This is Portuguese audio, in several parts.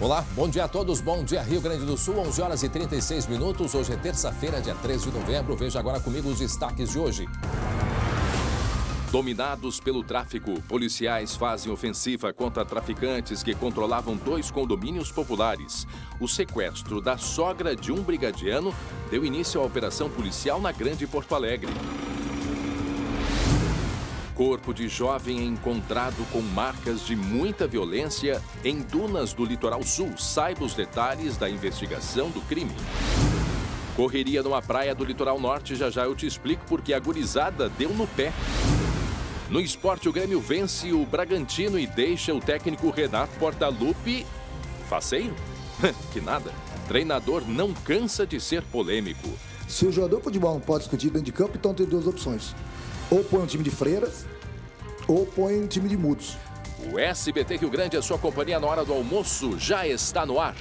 Olá, bom dia a todos, bom dia Rio Grande do Sul, 11 horas e 36 minutos. Hoje é terça-feira, dia 3 de novembro. Veja agora comigo os destaques de hoje. Dominados pelo tráfico, policiais fazem ofensiva contra traficantes que controlavam 2 condomínios populares. O sequestro da sogra de um brigadiano deu início à operação policial na Grande Porto Alegre. Corpo de jovem é encontrado com marcas de muita violência em dunas do litoral sul. Saiba os detalhes da investigação do crime. Correria numa praia do litoral norte, já eu te explico porque a gurizada deu no pé. No esporte, o Grêmio vence o Bragantino e deixa o técnico Renato Portaluppi faceiro? Que nada. Treinador não cansa de ser polêmico. Se o jogador de futebol não pode discutir dentro de campo, então tem 2 opções. Ou põe um time de freiras, ou põe um time de mudos. O SBT Rio Grande, a sua companhia na hora do almoço, já está no ar.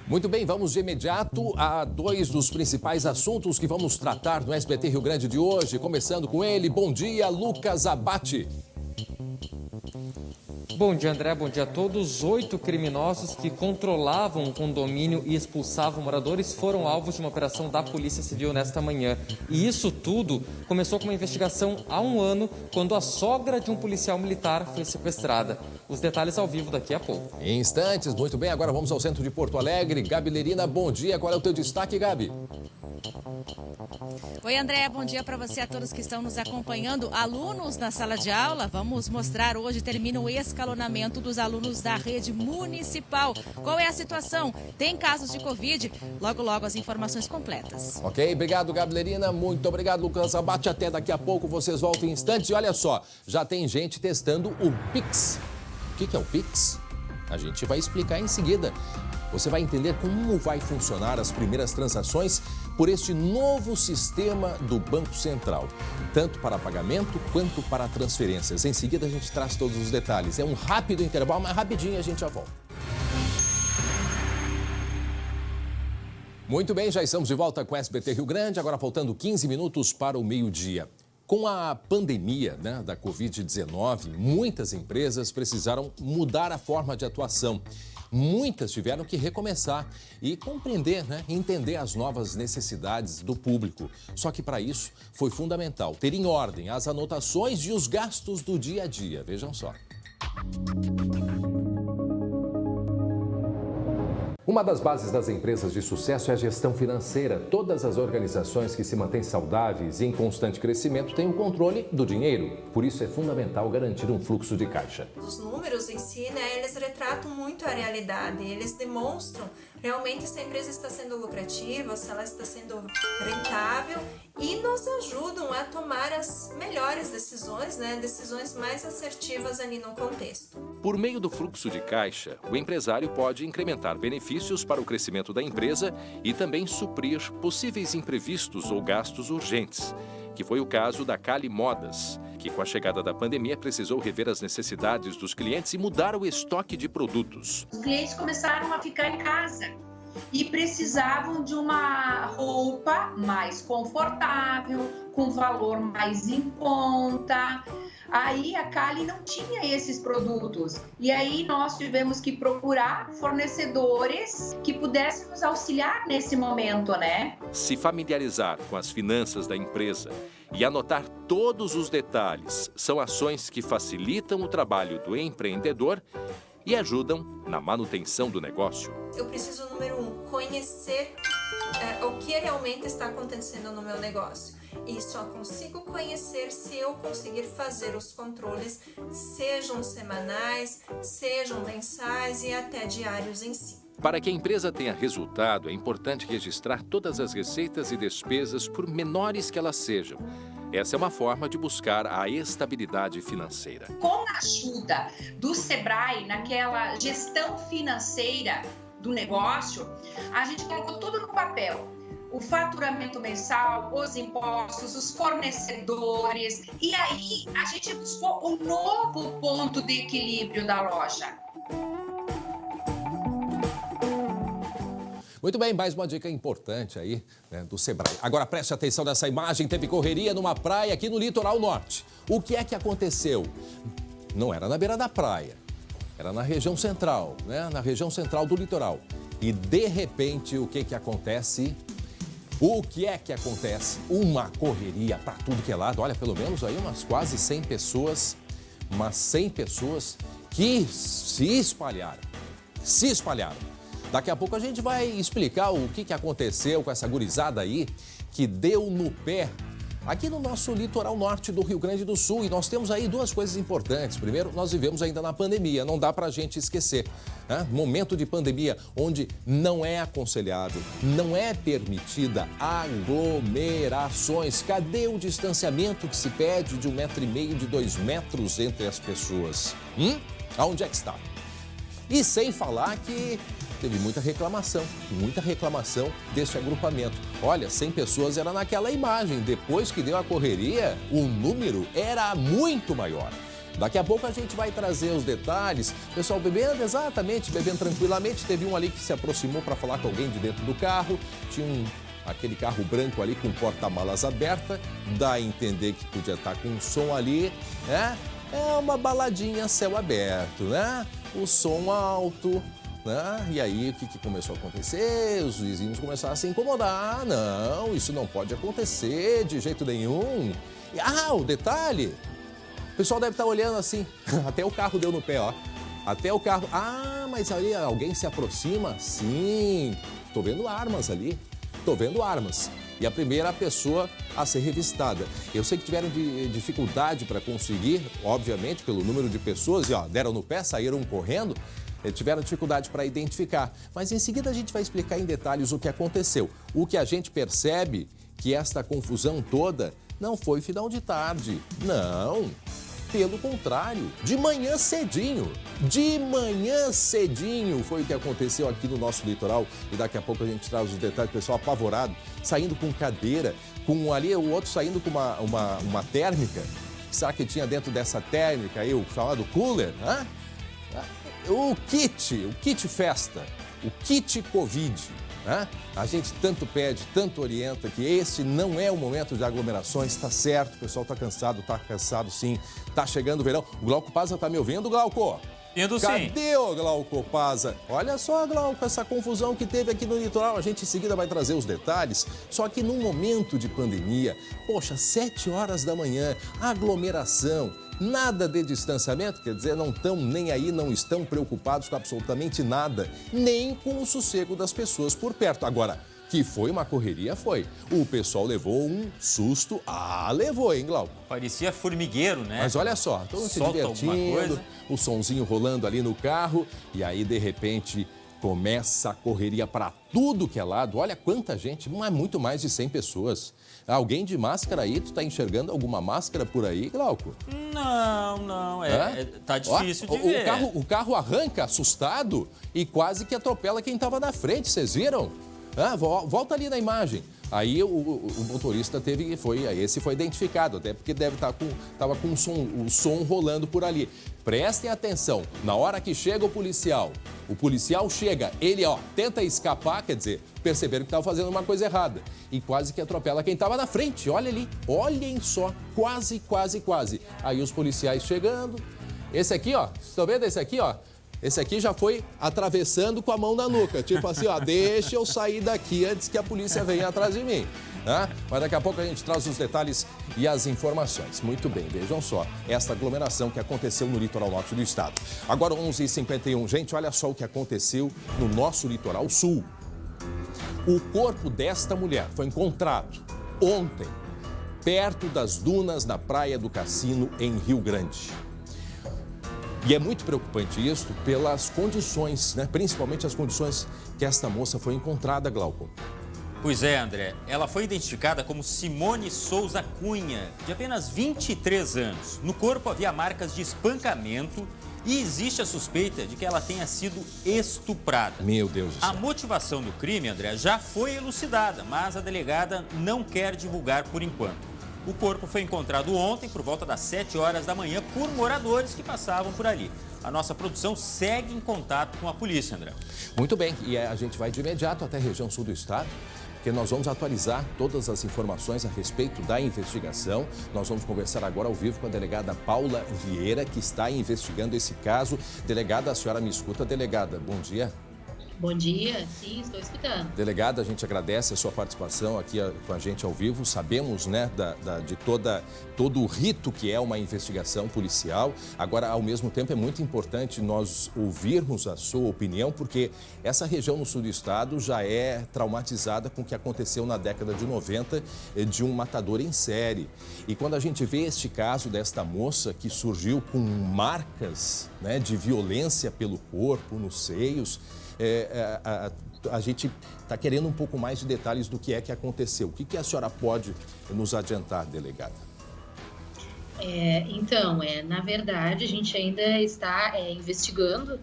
Muito bem, vamos de imediato a 2 dos principais assuntos que vamos tratar no SBT Rio Grande de hoje. Começando com ele, bom dia, Lucas Abate. Bom dia, André. Bom dia a todos. 8 criminosos que controlavam um condomínio e expulsavam moradores foram alvos de uma operação da Polícia Civil nesta manhã. E isso tudo começou com uma investigação há um ano, quando a sogra de um policial militar foi sequestrada. Os detalhes ao vivo daqui a pouco. Em instantes, muito bem. Agora vamos ao centro de Porto Alegre. Gabi Lerina, bom dia. Qual é o teu destaque, Gabi? Oi, André. Bom dia para você e a todos que estão nos acompanhando. Alunos na sala de aula, vamos mostrar hoje, termina o escalonamento dos alunos da rede municipal. Qual é a situação? Tem casos de Covid? Logo, logo as informações completas. Ok, obrigado, Gabi Lerina. Muito obrigado, Lucas Abate. Até daqui a pouco, vocês voltam em instantes. E olha só, já tem gente testando o Pix. O que é o Pix? A gente vai explicar em seguida. Você vai entender como vai funcionar as primeiras transações por este novo sistema do Banco Central, tanto para pagamento quanto para transferências. Em seguida a gente traz todos os detalhes. É um rápido intervalo, mas rapidinho a gente já volta. Muito bem, já estamos de volta com o SBT Rio Grande, agora faltando 15 minutos para o meio-dia. Com a pandemia da Covid-19, muitas empresas precisaram mudar a forma de atuação. Muitas tiveram que recomeçar e compreender, entender as novas necessidades do público. Só que para isso foi fundamental ter em ordem as anotações e os gastos do dia a dia. Vejam só. Uma das bases das empresas de sucesso é a gestão financeira. Todas as organizações que se mantêm saudáveis e em constante crescimento têm o controle do dinheiro. Por isso é fundamental garantir um fluxo de caixa. Os números em si, eles retratam muito a realidade. Eles demonstram realmente se a empresa está sendo lucrativa, se ela está sendo rentável e nos ajudam a tomar as melhores decisões, decisões mais assertivas ali no contexto. Por meio do fluxo de caixa, o empresário pode incrementar benefícios para o crescimento da empresa e também suprir possíveis imprevistos ou gastos urgentes, que foi o caso da Cali Modas, que com a chegada da pandemia precisou rever as necessidades dos clientes e mudar o estoque de produtos. Os clientes começaram a ficar em casa e precisavam de uma roupa mais confortável, com valor mais em conta. Aí a Cali não tinha esses produtos e aí nós tivemos que procurar fornecedores que pudessem nos auxiliar nesse momento, Se familiarizar com as finanças da empresa e anotar todos os detalhes são ações que facilitam o trabalho do empreendedor e ajudam na manutenção do negócio. Eu preciso, número 1, conhecer o que realmente está acontecendo no meu negócio. E só consigo conhecer se eu conseguir fazer os controles, sejam semanais, sejam mensais e até diários em si. Para que a empresa tenha resultado, é importante registrar todas as receitas e despesas, por menores que elas sejam. Essa é uma forma de buscar a estabilidade financeira. Com a ajuda do Sebrae, naquela gestão financeira do negócio, a gente colocou tudo no papel. O faturamento mensal, os impostos, os fornecedores. E aí a gente buscou um novo ponto de equilíbrio da loja. Muito bem, mais uma dica importante aí, né, do Sebrae. Agora preste atenção nessa imagem, teve correria numa praia aqui no litoral norte. O que é que aconteceu? Não era na beira da praia, era na região central, né, na região central do litoral. E de repente, o que que acontece? O que é que acontece? Uma correria para tudo que é lado. Olha, pelo menos aí umas quase 100 pessoas, umas 100 pessoas que se espalharam. Daqui a pouco a gente vai explicar o que aconteceu com essa gurizada aí que deu no pé aqui no nosso litoral norte do Rio Grande do Sul. E nós temos aí duas coisas importantes. Primeiro, nós vivemos ainda na pandemia, não dá pra gente esquecer, né? Momento de pandemia onde não é aconselhado, não é permitida aglomerações. Cadê o distanciamento que se pede de 1,5 metro, de 2 metros entre as pessoas? Aonde é que está? E sem falar que teve muita reclamação desse agrupamento. Olha, 100 pessoas era naquela imagem. Depois que deu a correria, o número era muito maior. Daqui a pouco a gente vai trazer os detalhes. Pessoal bebendo, exatamente, bebendo tranquilamente. Teve um ali que se aproximou para falar com alguém de dentro do carro. Tinha aquele carro branco ali com porta-malas aberta. Dá a entender que podia estar com um som ali, né? É uma baladinha a céu aberto, né? O som alto, né? E aí, o que começou a acontecer? Os vizinhos começaram a se incomodar. Não, isso não pode acontecer de jeito nenhum. O detalhe, o pessoal deve estar olhando assim, até o carro deu no pé, ó. Até o carro, mas ali alguém se aproxima? Sim, tô vendo armas ali, E a primeira pessoa a ser revistada. Eu sei que tiveram dificuldade para conseguir, obviamente, pelo número de pessoas, e ó, deram no pé, saíram correndo, tiveram dificuldade para identificar. Mas em seguida a gente vai explicar em detalhes o que aconteceu. O que a gente percebe que esta confusão toda não foi final de tarde, não. Pelo contrário, de manhã cedinho foi o que aconteceu aqui no nosso litoral. E daqui a pouco a gente traz os detalhes, o pessoal apavorado, saindo com cadeira, com ali o outro saindo com uma térmica. Será que tinha dentro dessa térmica aí o chamado cooler? O kit festa, o kit Covid. A gente tanto pede, tanto orienta que esse não é o momento de aglomerações, está certo, o pessoal está cansado sim, está chegando o verão. O Glauco Paza está me ouvindo, Glauco? Indo sim. Cadê o Glauco Paza? Olha só, Glauco, essa confusão que teve aqui no litoral, a gente em seguida vai trazer os detalhes, só que num momento de pandemia, 7 horas da manhã, aglomeração, nada de distanciamento, quer dizer, não estão nem aí, não estão preocupados com absolutamente nada, nem com o sossego das pessoas por perto. Agora, que foi uma correria, foi. O pessoal levou um susto. Levou, hein, Glauco? Parecia formigueiro, né? Mas olha só, todo mundo se divertindo, o sonzinho rolando ali no carro, e aí, de repente, começa a correria para tudo que é lado. Olha quanta gente, mas muito mais de 100 pessoas. Alguém de máscara aí? Tu tá enxergando alguma máscara por aí, Glauco? Não. Tá difícil de ver. O carro arranca assustado e quase que atropela quem tava na frente, vocês viram? Volta ali na imagem. Aí o motorista esse foi identificado, até porque tava com o som rolando por ali. Prestem atenção, na hora que chega o policial chega, ele tenta escapar, quer dizer, perceberam que estava fazendo uma coisa errada e quase que atropela quem estava na frente. Olha ali, olhem só, quase. Aí os policiais chegando, esse aqui, estão vendo esse aqui, Esse aqui já foi atravessando com a mão na nuca, tipo assim, deixa eu sair daqui antes que a polícia venha atrás de mim. Mas daqui a pouco a gente traz os detalhes e as informações. Muito bem, vejam só, esta aglomeração que aconteceu no litoral norte do estado. Agora 11h51, gente, olha só o que aconteceu no nosso litoral sul. O corpo desta mulher foi encontrado ontem, perto das dunas na Praia do Cassino, em Rio Grande. E é muito preocupante isso pelas condições, né? Principalmente as condições que esta moça foi encontrada, Glauco. Pois é, André. Ela foi identificada como Simone Souza Cunha, de apenas 23 anos. No corpo havia marcas de espancamento e existe a suspeita de que ela tenha sido estuprada. Meu Deus do céu. A motivação do crime, André, já foi elucidada, mas a delegada não quer divulgar por enquanto. O corpo foi encontrado ontem por volta das 7 horas da manhã por moradores que passavam por ali. A nossa produção segue em contato com a polícia, André. Muito bem, e a gente vai de imediato até a região sul do estado, porque nós vamos atualizar todas as informações a respeito da investigação. Nós vamos conversar agora ao vivo com a delegada Paula Vieira, que está investigando esse caso. Delegada, a senhora me escuta? Delegada, bom dia. Bom dia, sim, estou escutando. Delegada, a gente agradece a sua participação aqui com a gente ao vivo. Sabemos, né, de todo o rito que é uma investigação policial. Agora, ao mesmo tempo, é muito importante nós ouvirmos a sua opinião, porque essa região no sul do estado já é traumatizada com o que aconteceu na década de 90 de um matador em série. E quando a gente vê este caso desta moça que surgiu com marcas, né, de violência pelo corpo, nos seios, a gente está querendo um pouco mais de detalhes do que é que aconteceu. O que a senhora pode nos adiantar, delegada? Então, na verdade, a gente ainda está investigando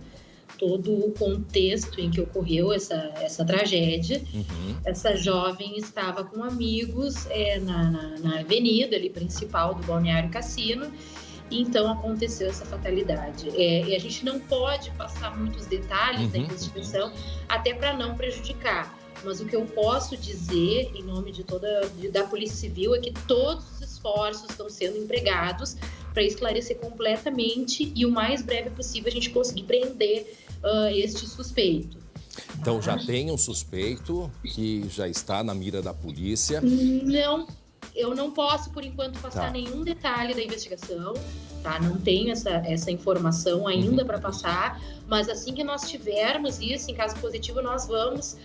todo o contexto em que ocorreu essa tragédia. Uhum. Essa jovem estava com amigos na avenida ali, principal do Balneário Cassino. Então, aconteceu essa fatalidade. E a gente não pode passar muitos detalhes da investigação, até para não prejudicar. Mas o que eu posso dizer, em nome da Polícia Civil, é que todos os esforços estão sendo empregados para esclarecer completamente e o mais breve possível a gente conseguir prender este suspeito. Então, já tem um suspeito que já está na mira da polícia? Não. Eu não posso, por enquanto, passar nenhum detalhe da investigação, tá? Não tenho essa informação ainda para passar, mas assim que nós tivermos isso, em caso positivo, nós vamos,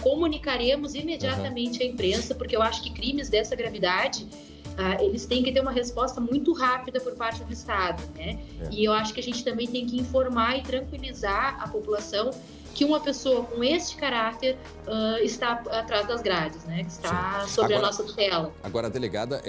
comunicaremos imediatamente à imprensa, porque eu acho que crimes dessa gravidade, eles têm que ter uma resposta muito rápida por parte do Estado, né? E eu acho que a gente também tem que informar e tranquilizar a população que uma pessoa com este caráter está atrás das grades, né? Que está sobre a nossa tutela. Agora, delegada,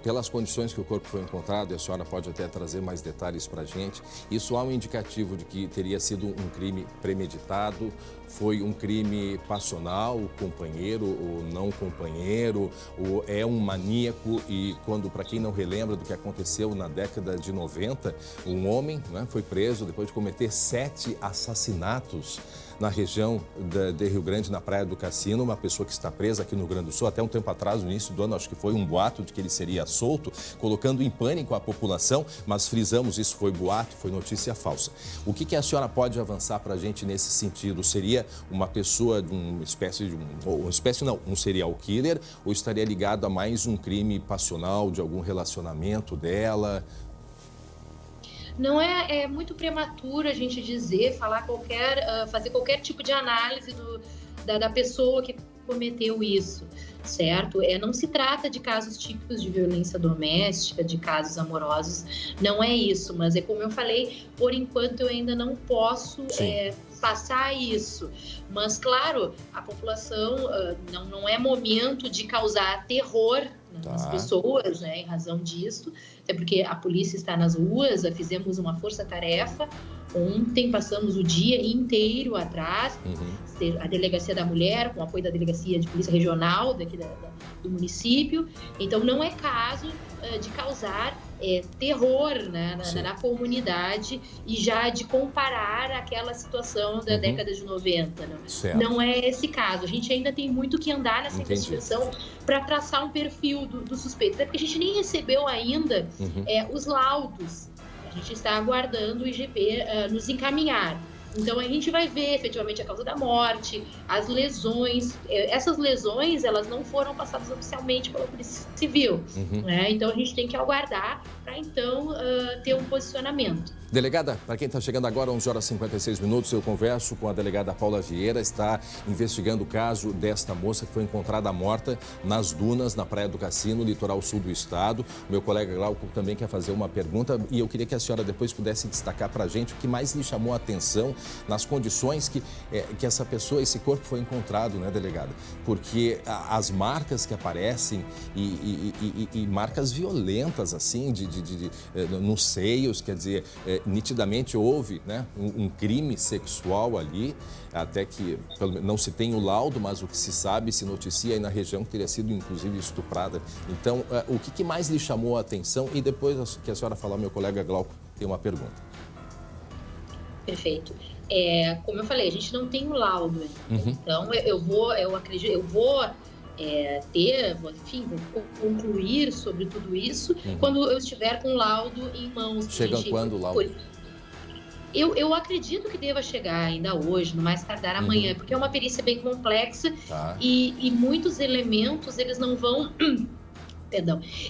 pelas condições que o corpo foi encontrado, e a senhora pode até trazer mais detalhes para a gente, isso há um indicativo de que teria sido um crime premeditado, foi um crime passional, companheiro ou não companheiro, ou é um maníaco e para quem não relembra do que aconteceu na década de 90, um homem, né, foi preso depois de cometer 7 assassinatos na região de Rio Grande, na Praia do Cassino, uma pessoa que está presa aqui no Rio Grande do Sul. Até um tempo atrás, no início do ano, acho que foi um boato de que ele seria solto, colocando em pânico a população, mas frisamos, isso foi boato, foi notícia falsa. O que a senhora pode avançar para a gente nesse sentido? Seria uma pessoa de um serial killer, ou estaria ligado a mais um crime passional, de algum relacionamento dela? Não é muito prematuro a gente fazer qualquer tipo de análise da pessoa que cometeu isso, certo? Não se trata de casos típicos de violência doméstica, de casos amorosos, não é isso, mas é como eu falei, por enquanto eu ainda não posso passar isso, mas claro, a população não é momento de causar terror nas pessoas, né, em razão disso, até porque a polícia está nas ruas, fizemos uma força-tarefa, ontem passamos o dia inteiro atrás, a Delegacia da Mulher, com o apoio da Delegacia de Polícia Regional daqui do município, então não é caso de causar terror, né, na comunidade e já de comparar aquela situação da década de 90. Né? Não é esse caso. A gente ainda tem muito que andar nessa investigação para traçar um perfil do suspeito. Até porque a gente nem recebeu ainda os laudos. A gente está aguardando o IGP nos encaminhar. Então, a gente vai ver efetivamente a causa da morte, as lesões. Essas lesões, elas não foram passadas oficialmente pela Polícia Civil. Né? Então, a gente tem que aguardar para, então, ter um posicionamento. Delegada, para quem está chegando agora, 11 horas e 56 minutos, eu converso com a delegada Paula Vieira, está investigando o caso desta moça que foi encontrada morta nas dunas, na Praia do Cassino, litoral sul do estado. Meu colega Glauco também quer fazer uma pergunta e eu queria que a senhora depois pudesse destacar para a gente o que mais lhe chamou a atenção nas condições que essa pessoa, esse corpo foi encontrado, né, delegada? Porque as marcas que aparecem e marcas violentas, assim, nos seios, quer dizer, nitidamente houve, né, um crime sexual ali, até que não se tem o laudo, mas o que se sabe, se noticia aí na região que teria sido inclusive estuprada. Então, o que mais lhe chamou a atenção? E depois que a senhora falar, meu colega Glauco tem uma pergunta. Perfeito. Como eu falei, a gente não tem o laudo ainda. Então, eu vou concluir sobre tudo isso quando eu estiver com o laudo em mãos. Chega quando o laudo? Eu acredito que deva chegar ainda hoje, no mais tardar amanhã, porque é uma perícia bem complexa e muitos elementos, eles não vão...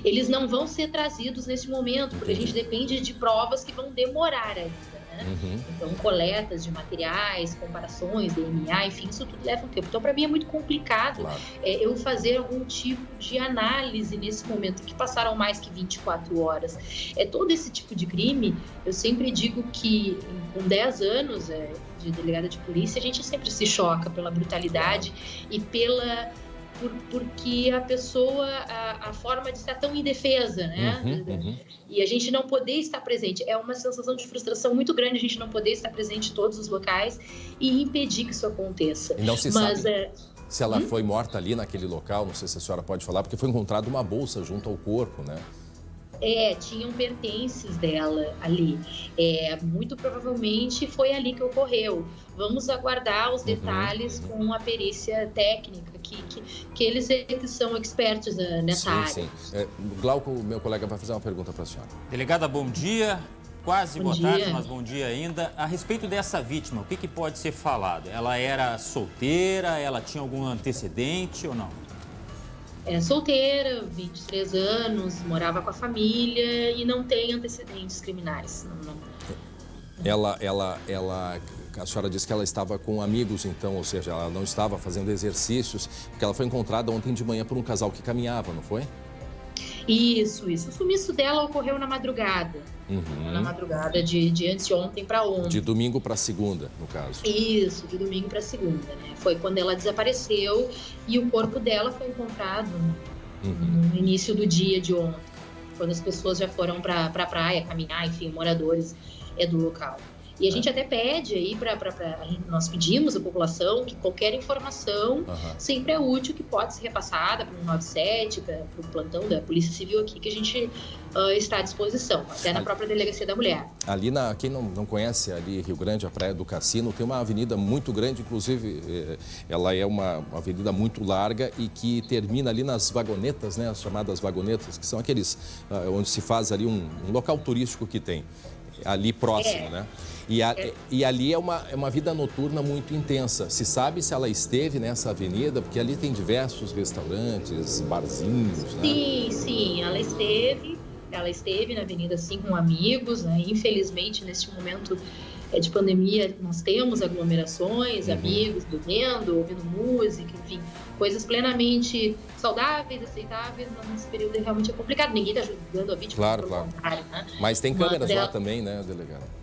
eles não vão ser trazidos nesse momento, porque a gente depende de provas que vão demorar ainda. Então, coletas de materiais, comparações, DNA, enfim, isso tudo leva um tempo. Então, para mim é muito complicado eu fazer algum tipo de análise nesse momento, que passaram mais que 24 horas. Todo esse tipo de crime, eu sempre digo que com 10 anos de delegada de polícia, a gente sempre se choca pela brutalidade e porque a pessoa, a forma de estar tão indefesa, né? E a gente não poder estar presente. É uma sensação de frustração muito grande a gente não poder estar presente em todos os locais e impedir que isso aconteça. E não se sabe se ela foi morta ali naquele local, não sei se a senhora pode falar, porque foi encontrada uma bolsa junto ao corpo, né? Tinham pertences dela ali. Muito provavelmente foi ali que ocorreu. Vamos aguardar os detalhes com a perícia técnica, que eles são expertos nessa área. Sim. Glauco, meu colega, vai fazer uma pergunta para a senhora. Delegada, bom dia. Quase boa tarde, mas bom dia ainda. A respeito dessa vítima, o que pode ser falado? Ela era solteira? Ela tinha algum antecedente ou não? Solteira, 23 anos, morava com a família e não tem antecedentes criminais. A senhora disse que ela estava com amigos, então, ou seja, ela não estava fazendo exercícios, porque ela foi encontrada ontem de manhã por um casal que caminhava, não foi? Isso. O sumiço dela ocorreu na madrugada. Na madrugada de anteontem para ontem. De domingo para segunda, no caso. Isso, de domingo para segunda, né? Foi quando ela desapareceu e o corpo dela foi encontrado no início do dia de ontem, quando as pessoas já foram para a praia caminhar, enfim, moradores do local. E a gente até pede aí nós pedimos à população que qualquer informação sempre é útil, que pode ser repassada para o 197, para o plantão da Polícia Civil aqui, que a gente está à disposição, até na própria Delegacia da Mulher. Ali, quem não conhece ali Rio Grande, a Praia do Cassino, tem uma avenida muito grande, inclusive ela é uma avenida muito larga e que termina ali nas vagonetas, né, as chamadas vagonetas, que são aqueles onde se faz ali um local turístico que tem. Ali próximo, né? E ali é uma vida noturna muito intensa. Se sabe se ela esteve nessa avenida, porque ali tem diversos restaurantes, barzinhos, né? Sim, ela esteve na avenida, sim, com amigos, né? Infelizmente, neste momento de pandemia, nós temos aglomerações, amigos bebendo, ouvindo música, enfim, coisas plenamente saudáveis, aceitáveis, mas nesse período realmente é complicado. Ninguém está julgando a vítima, claro. Né? Mas tem câmeras lá também, né, delegada?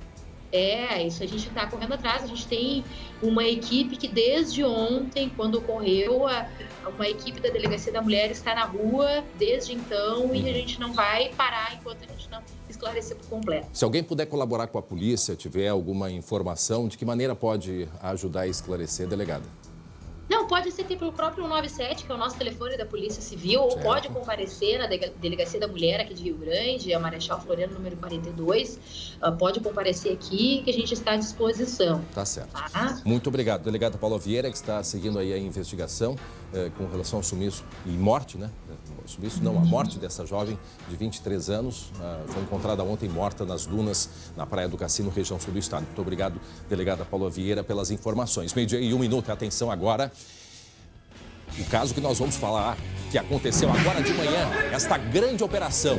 Isso a gente está correndo atrás. A gente tem uma equipe que desde ontem, quando ocorreu, uma equipe da Delegacia da Mulher está na rua desde então e a gente não vai parar enquanto a gente não esclarecer por completo. Se alguém puder colaborar com a polícia, tiver alguma informação, de que maneira pode ajudar a esclarecer, delegada? Não, pode ser pelo próprio 197, que é o nosso telefone da Polícia Civil, ou pode comparecer na Delegacia da Mulher aqui de Rio Grande, a Marechal Floriano, número 42. Pode comparecer aqui, que a gente está à disposição. Tá certo. Muito obrigado. Delegada Paula Vieira, que está seguindo aí a investigação com relação ao sumiço e morte, né? Sumiço não, a morte dessa jovem de 23 anos. Foi encontrada ontem morta nas dunas, na Praia do Cassino, região sul do estado. Muito obrigado, delegada Paula Vieira, pelas informações. 12:01, atenção agora. O caso que nós vamos falar, que aconteceu agora de manhã, esta grande operação,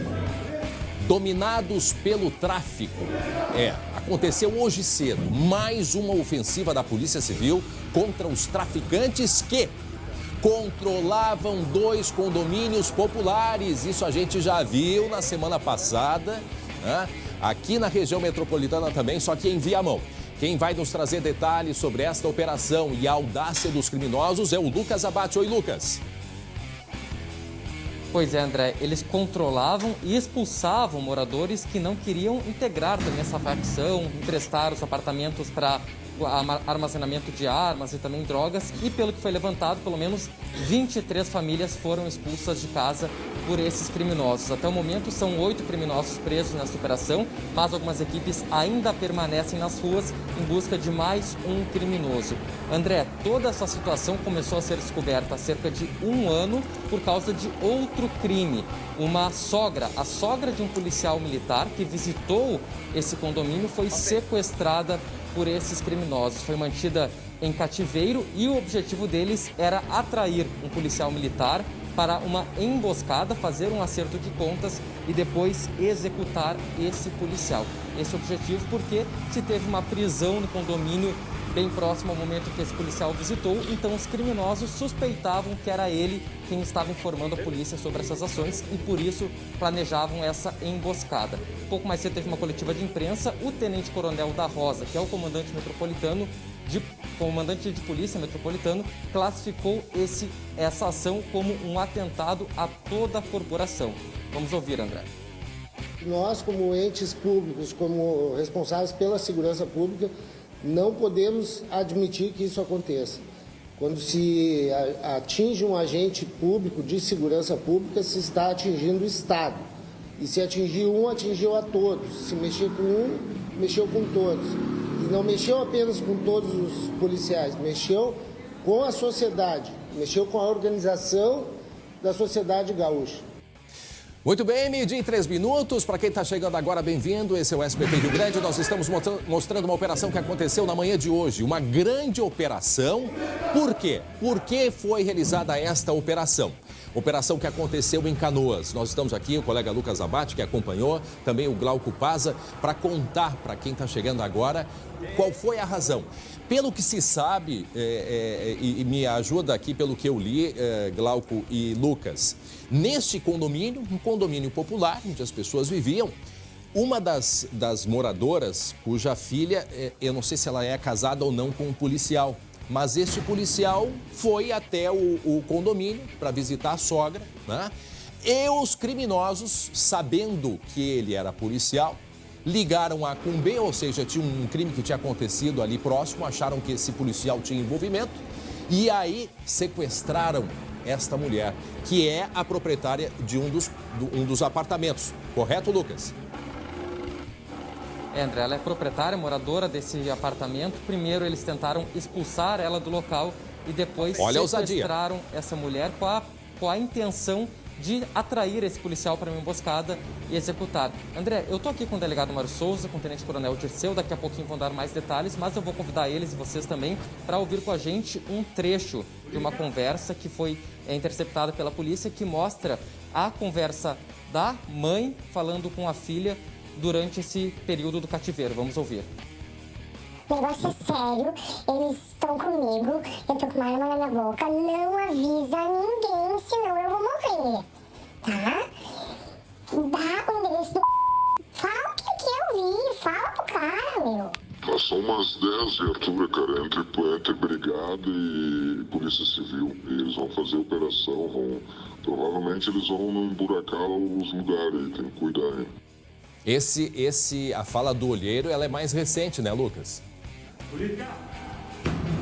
dominados pelo tráfico. Aconteceu hoje cedo, mais uma ofensiva da Polícia Civil contra os traficantes que controlavam 2 condomínios populares. Isso a gente já viu na semana passada, né? Aqui na região metropolitana também, só que em Viamão. Quem vai nos trazer detalhes sobre esta operação e a audácia dos criminosos é o Lucas Abate. Oi, Lucas. Pois é, André, eles controlavam e expulsavam moradores que não queriam integrar também essa facção, emprestar os apartamentos para armazenamento de armas e também drogas, e pelo que foi levantado, pelo menos 23 famílias foram expulsas de casa por esses criminosos. Até o momento são 8 criminosos presos nessa operação, mas algumas equipes ainda permanecem nas ruas em busca de mais um criminoso. André, toda essa situação começou a ser descoberta há cerca de 1 ano por causa de outro crime. A sogra de um policial militar que visitou esse condomínio foi sequestrada por esses criminosos. Foi mantida em cativeiro e o objetivo deles era atrair um policial militar para uma emboscada, fazer um acerto de contas e depois executar esse policial. Esse objetivo porque se teve uma prisão no condomínio bem próximo ao momento que esse policial visitou, então os criminosos suspeitavam que era ele quem estava informando a polícia sobre essas ações e por isso planejavam essa emboscada. Pouco mais cedo teve uma coletiva de imprensa, o tenente-coronel da Rosa, que é o comandante de polícia metropolitano, classificou essa ação como um atentado a toda a corporação. Vamos ouvir, André. Nós, como entes públicos, como responsáveis pela segurança pública, não podemos admitir que isso aconteça. Quando se atinge um agente público de segurança pública, se está atingindo o Estado. E se atingir um, atingiu a todos. Se mexer com um, mexeu com todos. E não mexeu apenas com todos os policiais, mexeu com a sociedade, mexeu com a organização da sociedade gaúcha. Muito bem, 12:03. Para quem está chegando agora, bem-vindo. Esse é o SBT Rio Grande. Nós estamos mostrando uma operação que aconteceu na manhã de hoje. Uma grande operação. Por quê? Por que foi realizada esta operação? Operação que aconteceu em Canoas. Nós estamos aqui, o colega Lucas Abate, que acompanhou, também o Glauco Paza, para contar para quem está chegando agora qual foi a razão. Pelo que se sabe, e me ajuda aqui pelo que eu li, Glauco e Lucas, neste condomínio, um condomínio popular, onde as pessoas viviam, uma das moradoras, cuja filha, eu não sei se ela é casada ou não com um policial, mas este policial foi até o condomínio para visitar a sogra, né? E os criminosos, sabendo que ele era policial, ligaram a Cumbê, ou seja, tinha um crime que tinha acontecido ali próximo, acharam que esse policial tinha envolvimento e aí sequestraram esta mulher, que é a proprietária de um dos apartamentos. Correto, Lucas? André, ela é proprietária, moradora desse apartamento. Primeiro eles tentaram expulsar ela do local e depois sequestraram essa mulher com a intenção de atrair esse policial para uma emboscada e executar. André, eu tô aqui com o delegado Mário Souza, com o tenente-coronel Dirceu, daqui a pouquinho vão dar mais detalhes, mas eu vou convidar eles e vocês também para ouvir com a gente um trecho de uma conversa que foi interceptada pela polícia, que mostra a conversa da mãe falando com a filha durante esse período do cativeiro. Vamos ouvir. O negócio é sério, eles estão comigo, eu tô com uma arma na minha boca, não avisa ninguém, senão eu vou morrer, tá? Dá o endereço do fala o que quer ouvir, fala pro cara, meu. Nós são umas 10 viaturas, cara, entre brigada e polícia civil. Eles vão fazer operação, provavelmente eles vão emburacar os lugares aí, tem que cuidar aí. A fala do olheiro, ela é mais recente, né, Lucas?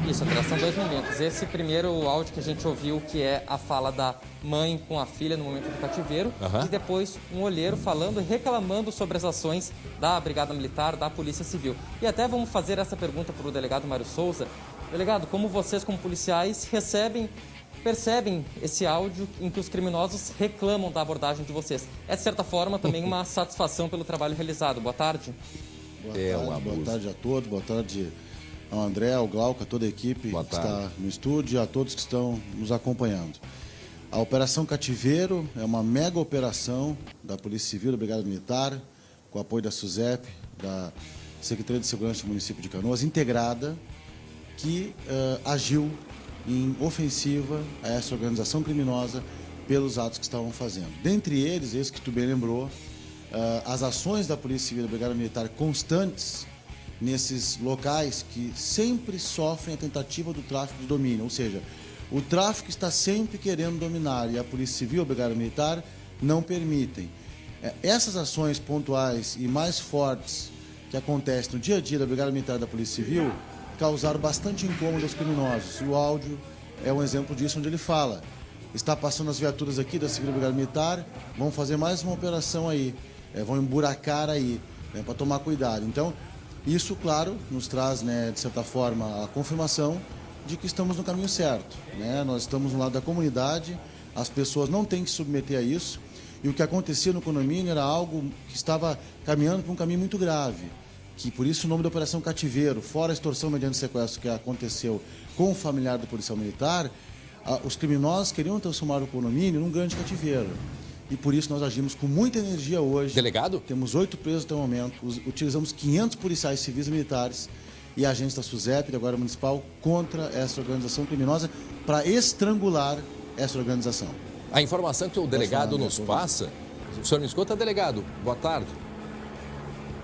Isso, André, são 2 momentos. Esse primeiro áudio que a gente ouviu, que é a fala da mãe com a filha no momento do cativeiro, e depois um olheiro falando e reclamando sobre as ações da Brigada Militar, da Polícia Civil. E até vamos fazer essa pergunta para o delegado Mário Souza. Delegado, como vocês, como policiais, percebem esse áudio em que os criminosos reclamam da abordagem de vocês? É, de certa forma, também uma satisfação pelo trabalho realizado. Boa tarde. Boa tarde a todos, boa tarde ao André, ao Glauco, a toda a equipe que está no estúdio e a todos que estão nos acompanhando. A Operação Cativeiro é uma mega operação da Polícia Civil, da Brigada Militar, com o apoio da SUSEP, da Secretaria de Segurança do município de Canoas, integrada, que agiu em ofensiva a essa organização criminosa pelos atos que estavam fazendo. Dentre eles, esse que tu bem lembrou, as ações da Polícia Civil e da Brigada Militar constantes nesses locais que sempre sofrem a tentativa do tráfico de domínio, ou seja, O tráfico está sempre querendo dominar e a Polícia Civil e a Brigada Militar não permitem. Essas ações pontuais e mais fortes que acontecem no dia a dia da Brigada Militar e da Polícia Civil causaram bastante incômodo aos criminosos. E o áudio é um exemplo disso, onde ele fala: está passando as viaturas aqui da Segunda Brigada Militar, vão fazer mais uma operação aí, vão emburacar aí, para tomar cuidado. Então, isso, claro, nos traz, de certa forma, a confirmação de que estamos no caminho certo. Nós estamos no lado da comunidade, as pessoas não têm que se submeter a isso, e o que acontecia no condomínio era algo que estava caminhando para um caminho muito grave, que por isso o nome da Operação Cativeiro, fora a extorsão mediante sequestro que aconteceu com o familiar do policial militar, os criminosos queriam transformar o condomínio num grande cativeiro. E por isso nós agimos com muita energia hoje. Delegado? Temos 8 presos até o momento, utilizamos 500 policiais civis e militares e agentes da SUSEP, da Guarda Municipal, contra essa organização criminosa, para estrangular essa organização. A informação que o delegado nos passa... O senhor me escuta, delegado? Boa tarde.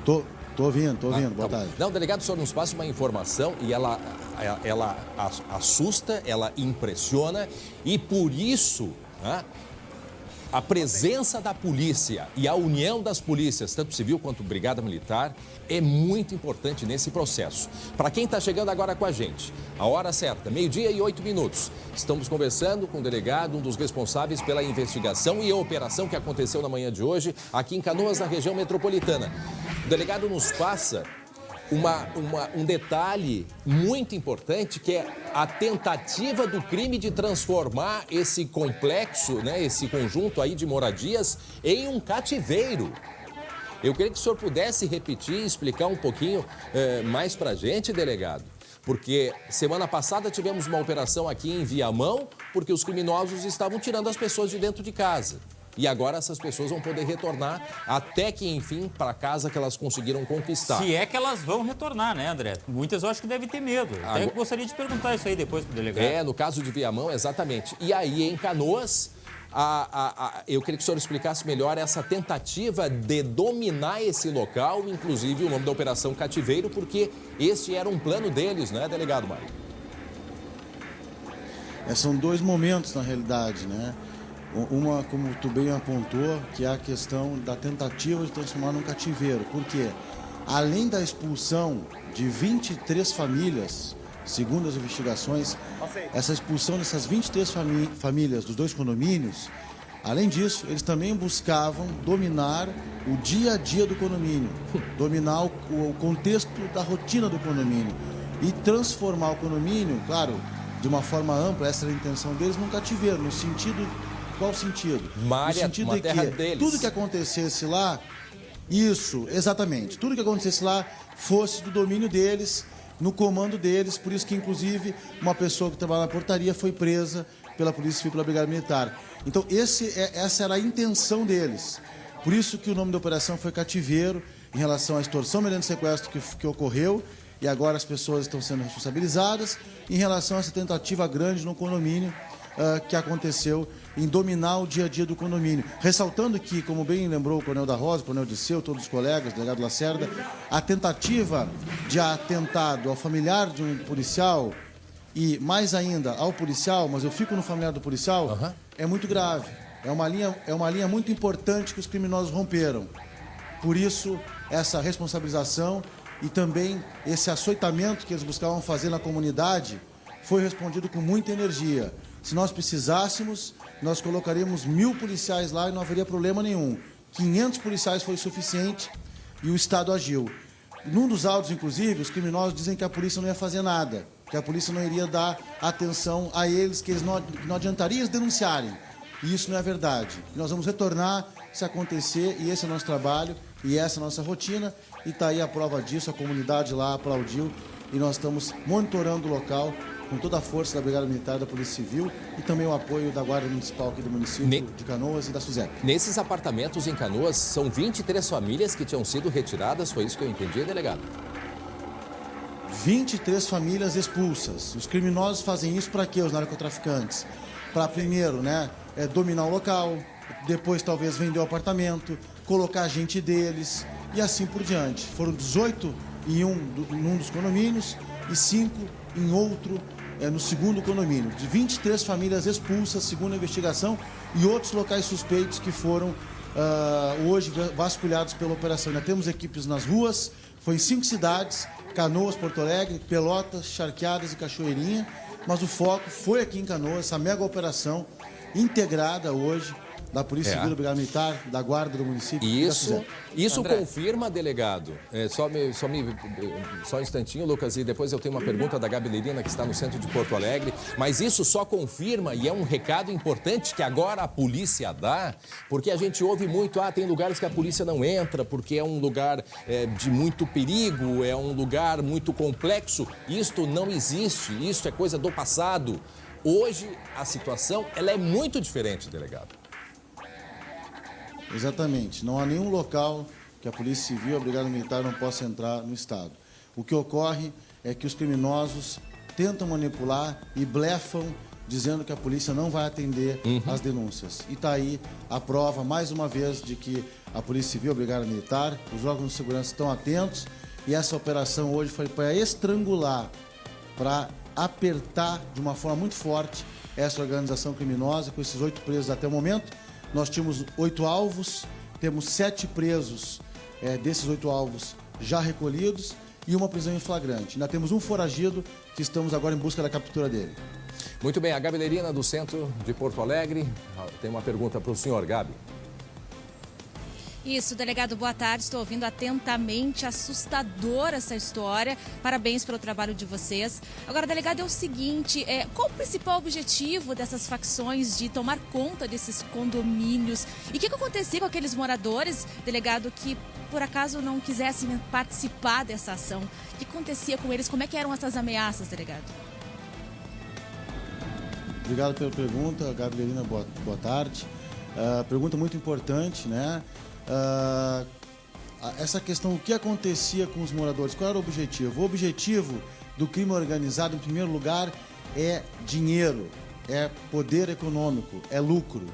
Tô ouvindo, boa tarde. Não, delegado, o senhor nos passa uma informação e ela assusta, ela impressiona e por isso... A presença da polícia e a união das polícias, tanto civil quanto brigada militar, é muito importante nesse processo. Para quem está chegando agora com a gente, a hora certa, 12:08. Estamos conversando com o delegado, um dos responsáveis pela investigação e a operação que aconteceu na manhã de hoje, aqui em Canoas, na região metropolitana. O delegado nos passa um detalhe muito importante, que é a tentativa do crime de transformar esse complexo, esse conjunto aí de moradias, em um cativeiro. Eu queria que o senhor pudesse repetir e explicar um pouquinho mais pra gente, delegado. Porque semana passada tivemos uma operação aqui em Viamão, porque os criminosos estavam tirando as pessoas de dentro de casa. E agora essas pessoas vão poder retornar até que, enfim, para a casa que elas conseguiram conquistar. Se é que elas vão retornar, né, André? Muitas eu acho que devem ter medo. Até eu gostaria de perguntar isso aí depois pro delegado. No caso de Viamão, exatamente. E aí, em Canoas, eu queria que o senhor explicasse melhor essa tentativa de dominar esse local, inclusive o nome da Operação Cativeiro, porque este era um plano deles, né, delegado Mário? São dois momentos, na realidade, Uma, como tu bem apontou, que é a questão da tentativa de transformar num cativeiro. Porque, além da expulsão de 23 famílias, segundo as investigações, essa expulsão dessas 23 famílias dos 2 condomínios, além disso, eles também buscavam dominar o dia a dia do condomínio, dominar o contexto da rotina do condomínio e transformar o condomínio, claro, de uma forma ampla, essa era a intenção deles, num cativeiro, no sentido... Qual o sentido? No sentido de que tudo que acontecesse lá, isso, exatamente, tudo que acontecesse lá fosse do domínio deles, no comando deles, por isso que, inclusive, uma pessoa que trabalha na portaria foi presa pela Polícia Civil e pela Brigada Militar. Então, essa era a intenção deles. Por isso que o nome da operação foi Cativeiro, em relação à extorsão mediante sequestro que ocorreu, e agora as pessoas estão sendo responsabilizadas, em relação a essa tentativa grande no condomínio, que aconteceu em dominar o dia a dia do condomínio. Ressaltando que, como bem lembrou o Coronel da Rosa, o Coronel Disseu, todos os colegas, o delegado Lacerda, a tentativa de atentado ao familiar de um policial e, mais ainda, ao policial, mas eu fico no familiar do policial, é muito grave. É uma linha muito importante que os criminosos romperam. Por isso, essa responsabilização e também esse açoitamento que eles buscavam fazer na comunidade foi respondido com muita energia. Se nós precisássemos, nós colocaríamos 1000 policiais lá e não haveria problema nenhum. 500 policiais foi suficiente e o Estado agiu. Num dos áudios, inclusive, os criminosos dizem que a polícia não ia fazer nada, que a polícia não iria dar atenção a eles, que eles não adiantaria eles denunciarem. E isso não é verdade. Nós vamos retornar se acontecer, e esse é o nosso trabalho, e essa é a nossa rotina, e está aí a prova disso, a comunidade lá aplaudiu, e nós estamos monitorando o local com toda a força da Brigada Militar, da Polícia Civil e também o apoio da Guarda Municipal aqui do município de Canoas e da SUSEP. Nesses apartamentos em Canoas, são 23 famílias que tinham sido retiradas, foi isso que eu entendi, delegado? 23 famílias expulsas. Os criminosos fazem isso para quê, os narcotraficantes? Para primeiro, dominar o local, depois talvez vender o apartamento, colocar gente deles e assim por diante. Foram 18 em um dos condomínios e 5 em outro no segundo condomínio. De 23 famílias expulsas, segundo a investigação, e outros locais suspeitos que foram hoje vasculhados pela operação. Ainda temos equipes nas ruas, foi em 5 cidades, Canoas, Porto Alegre, Pelotas, Charqueadas e Cachoeirinha, mas o foco foi aqui em Canoas, essa mega operação integrada hoje da Polícia Civil, da Brigada Militar, da Guarda do município. Isso confirma, delegado. Só um instantinho, Lucas, e depois eu tenho uma pergunta da Gabi Lerina, que está no centro de Porto Alegre. Mas isso só confirma, e é um recado importante que agora a polícia dá, porque a gente ouve muito, tem lugares que a polícia não entra, porque é um lugar de muito perigo, é um lugar muito complexo. Isto não existe, isso é coisa do passado. Hoje, a situação ela é muito diferente, delegado. Exatamente. Não há nenhum local que a Polícia Civil, a Brigada Militar não possa entrar no Estado. O que ocorre é que os criminosos tentam manipular e blefam, dizendo que a polícia não vai atender às denúncias. E está aí a prova, mais uma vez, de que a Polícia Civil, a Brigada Militar, os órgãos de segurança estão atentos, e essa operação hoje foi para estrangular, para apertar de uma forma muito forte essa organização criminosa, com esses 8 presos até o momento. Nós tínhamos 8 alvos, temos 7 presos desses 8 alvos já recolhidos e uma prisão em flagrante. Ainda temos um foragido que estamos agora em busca da captura dele. Muito bem, a Gabi Lerina, do centro de Porto Alegre, tem uma pergunta para o senhor, Gabi. Isso, delegado, boa tarde. Estou ouvindo atentamente, assustadora essa história. Parabéns pelo trabalho de vocês. Agora, delegado, é o seguinte, qual o principal objetivo dessas facções de tomar conta desses condomínios? E o que acontecia com aqueles moradores, delegado, que por acaso não quisessem participar dessa ação? O que acontecia com eles? Como é que eram essas ameaças, delegado? Obrigado pela pergunta, Gabrielina, boa tarde. Pergunta muito importante, né? Essa questão, o que acontecia com os moradores, qual era o objetivo? O objetivo do crime organizado, em primeiro lugar, é dinheiro, é poder econômico, é lucro.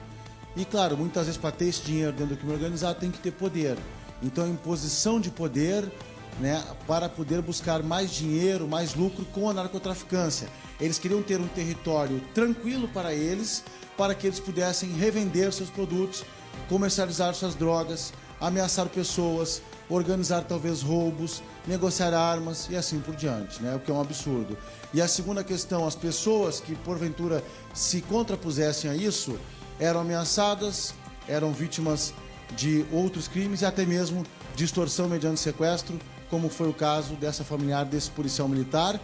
E claro, muitas vezes para ter esse dinheiro dentro do crime organizado tem que ter poder. Então a imposição de poder, né, para poder buscar mais dinheiro, mais lucro com a narcotraficância. Eles queriam ter um território tranquilo para eles, para que eles pudessem revender seus produtos, comercializar suas drogas, ameaçar pessoas, organizar talvez roubos, negociar armas e assim por diante, né? O que é um absurdo. E a segunda questão, as pessoas que porventura se contrapusessem a isso eram ameaçadas, eram vítimas de outros crimes e até mesmo de extorsão mediante sequestro, como foi o caso dessa familiar desse policial militar,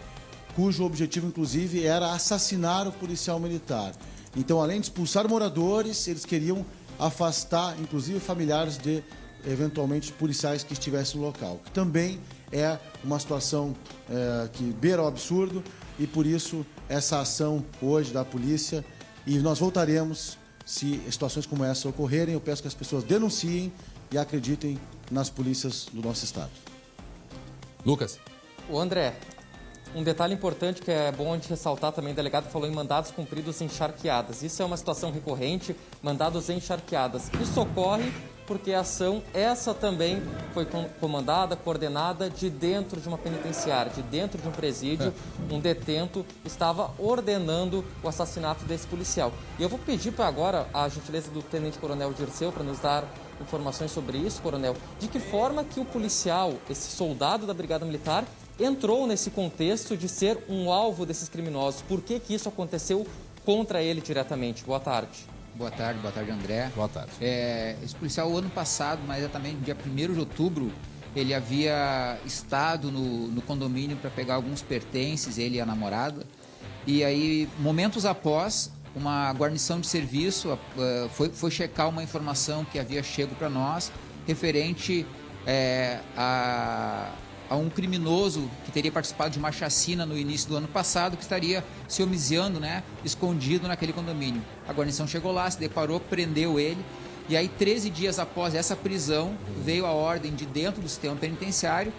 cujo objetivo inclusive era assassinar o policial militar. Então, além de expulsar moradores, eles queriam afastar, inclusive, familiares de, eventualmente, policiais que estivessem no local. Que também é uma situação que beira o absurdo e, por isso, essa ação hoje da polícia. E nós voltaremos, se situações como essa ocorrerem. Eu peço que as pessoas denunciem e acreditem nas polícias do nosso estado. Lucas. O André, um detalhe importante que é bom a gente ressaltar também, o delegado falou em mandados cumpridos em charqueadas. Isso é uma situação recorrente, mandados em charqueadas. Isso ocorre porque a ação, essa também foi comandada, coordenada de dentro de uma penitenciária, de dentro de um presídio. Um detento estava ordenando o assassinato desse policial. E eu vou pedir para agora a gentileza do tenente-coronel Dirceu para nos dar informações sobre isso, coronel. De que forma que o policial, esse soldado da Brigada Militar, entrou nesse contexto de ser um alvo desses criminosos? Por que isso aconteceu contra ele diretamente? Boa tarde. Boa tarde, André. Boa tarde. Esse policial, o ano passado, mas exatamente no dia 1º de outubro, ele havia estado no condomínio para pegar alguns pertences, ele e a namorada. E aí, momentos após, uma guarnição de serviço foi checar uma informação que havia chego para nós, referente a um criminoso que teria participado de uma chacina no início do ano passado, que estaria se homiziando, né, escondido naquele condomínio. A guarnição chegou lá, se deparou, prendeu ele, e aí 13 dias após essa prisão, veio a ordem de dentro do sistema penitenciário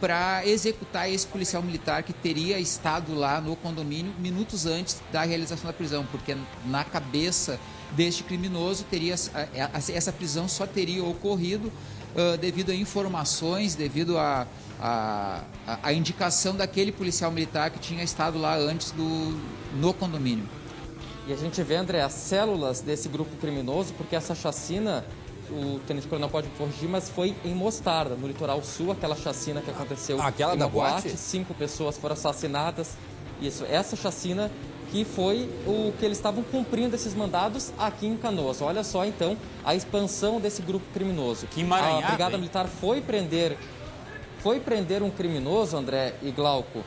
para executar esse policial militar que teria estado lá no condomínio minutos antes da realização da prisão, porque na cabeça deste criminoso essa prisão só teria ocorrido devido a informações, devido a indicação daquele policial militar que tinha estado lá antes no condomínio. E a gente vê, André, as células desse grupo criminoso, porque essa chacina, o Tenente Coronel pode me corrigir, mas foi em Mostarda, no litoral sul, aquela chacina que aconteceu aquela em da uma boate, boate? 5 pessoas foram assassinadas. Isso, essa chacina que foi o que eles estavam cumprindo esses mandados aqui em Canoas. Olha só, então, a expansão desse grupo criminoso. Que emaranhado, a Brigada hein? Militar foi prender um criminoso, André e Glauco,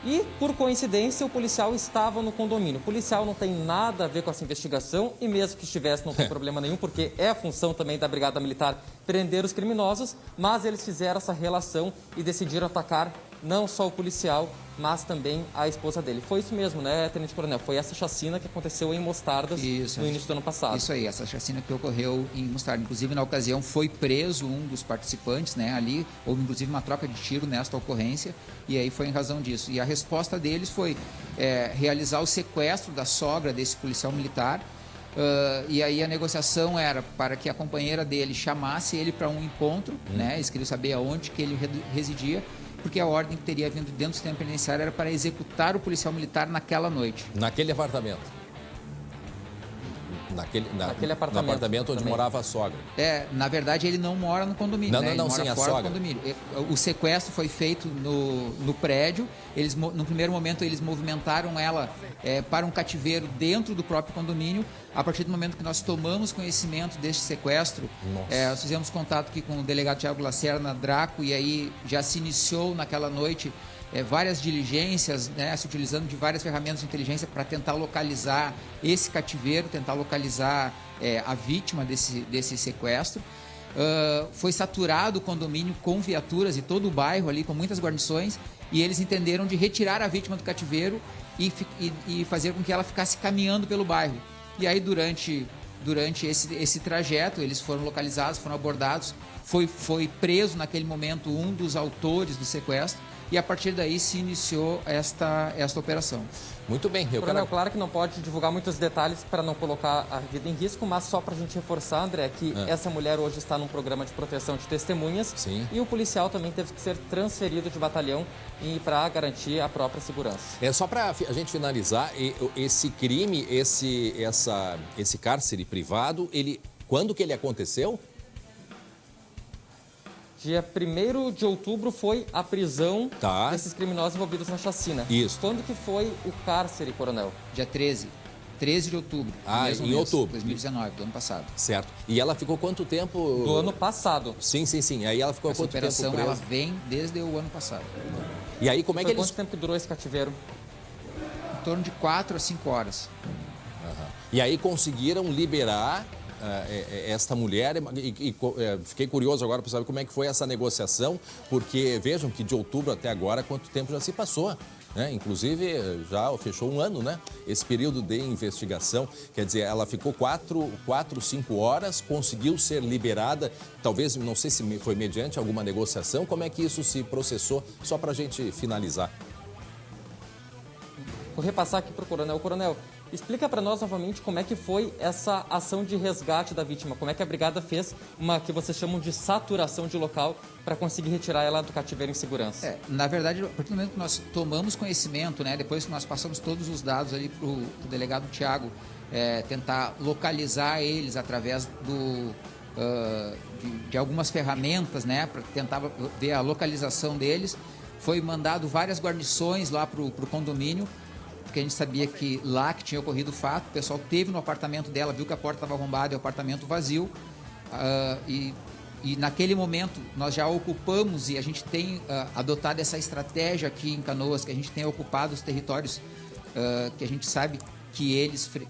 e, por coincidência, o policial estava no condomínio. O policial não tem nada a ver com essa investigação e, mesmo que estivesse, não tem problema nenhum, porque é a função também da Brigada Militar prender os criminosos, mas eles fizeram essa relação e decidiram atacar não só o policial, mas também a esposa dele. Foi isso mesmo, né, Tenente Coronel? Foi essa chacina que aconteceu em Mostardas no início do ano passado. Isso aí, essa chacina que ocorreu em Mostarda. Inclusive, na ocasião, foi preso um dos participantes, né? Ali houve, inclusive, uma troca de tiro nesta ocorrência, e aí foi em razão disso. E a resposta deles foi realizar o sequestro da sogra desse policial militar. E aí a negociação era para que a companheira dele chamasse ele para um encontro, né? Eles queriam saber aonde que ele residia, porque a ordem que teria vindo dentro do sistema penitenciário era para executar o policial militar naquela noite. Naquele apartamento? Naquele apartamento onde também morava a sogra. Na verdade, ele não mora no condomínio. Não, né? não, ele mora sim, fora a sogra. do condomínio. O sequestro foi feito no prédio. Eles, no primeiro momento, eles movimentaram ela para um cativeiro dentro do próprio condomínio. A partir do momento que nós tomamos conhecimento deste sequestro, nós fizemos contato aqui com o delegado Thiago Lacerna Draco, e aí já se iniciou naquela noite várias diligências, né, se utilizando de várias ferramentas de inteligência para tentar localizar esse cativeiro, tentar localizar a vítima desse sequestro. Foi saturado o condomínio com viaturas e todo o bairro ali com muitas guarnições, e eles entenderam de retirar a vítima do cativeiro e fazer com que ela ficasse caminhando pelo bairro. E aí durante esse trajeto eles foram localizados, foram abordados, foi preso naquele momento um dos autores do sequestro, e a partir daí se iniciou esta operação. Muito bem. Claro que não pode divulgar muitos detalhes para não colocar a vida em risco, mas só para a gente reforçar, André, que essa mulher hoje está num programa de proteção de testemunhas. Sim. E o policial também teve que ser transferido de batalhão para garantir a própria segurança. Só para a gente finalizar, esse crime, esse cárcere privado, quando que ele aconteceu? Dia 1º de outubro foi a prisão desses criminosos envolvidos na chacina. Isso. Quando que foi o cárcere, Coronel? Dia 13 de outubro. Em outubro. 2019, do ano passado. Certo. E ela ficou quanto tempo? Do ano passado. Sim. Aí ela ficou quanto tempo presa? Essa operação, ela vem desde o ano passado. E aí, como é que eles... Quanto tempo que durou esse cativeiro? Em torno de 4 a 5 horas. E aí conseguiram liberar esta mulher, e fiquei curioso agora para saber como é que foi essa negociação, porque vejam que de outubro até agora, quanto tempo já se passou, né? Inclusive já fechou um ano, né? Esse período de investigação, quer dizer, ela ficou 4, 5 horas, conseguiu ser liberada, talvez, não sei se foi mediante alguma negociação, como é que isso se processou, só para a gente finalizar. Vou repassar aqui para o Coronel. Coronel, explica para nós novamente como é que foi essa ação de resgate da vítima, como é que a brigada fez uma que vocês chamam de saturação de local para conseguir retirar ela do cativeiro em segurança. Na verdade, a partir do momento que nós tomamos conhecimento, né, depois que nós passamos todos os dados ali para o delegado Thiago, tentar localizar eles através de algumas ferramentas, né, para tentar ver a localização deles, foi mandado várias guarnições lá para o condomínio, porque a gente sabia que lá que tinha ocorrido o fato, o pessoal teve no apartamento dela, viu que a porta estava arrombada e o apartamento vazio, e naquele momento nós já ocupamos, e a gente tem adotado essa estratégia aqui em Canoas, que a gente tem ocupado os territórios que a gente sabe que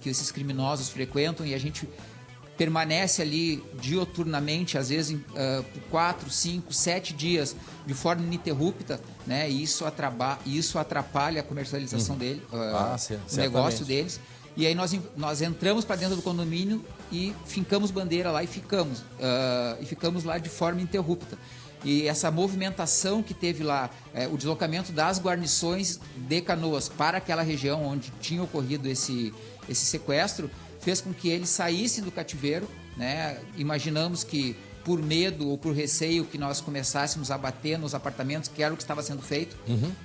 esses criminosos frequentam, e a gente permanece ali dioturnamente, às vezes por 4, 5, 7 dias, de forma ininterrupta, né? E isso atrapalha a comercialização dele, o negócio deles. E aí nós entramos para dentro do condomínio e fincamos bandeira lá e ficamos lá de forma ininterrupta. E essa movimentação que teve lá, o deslocamento das guarnições de Canoas para aquela região onde tinha ocorrido esse sequestro, fez com que eles saíssem do cativeiro, né? Imaginamos que por medo ou por receio que nós começássemos a bater nos apartamentos, que era o que estava sendo feito,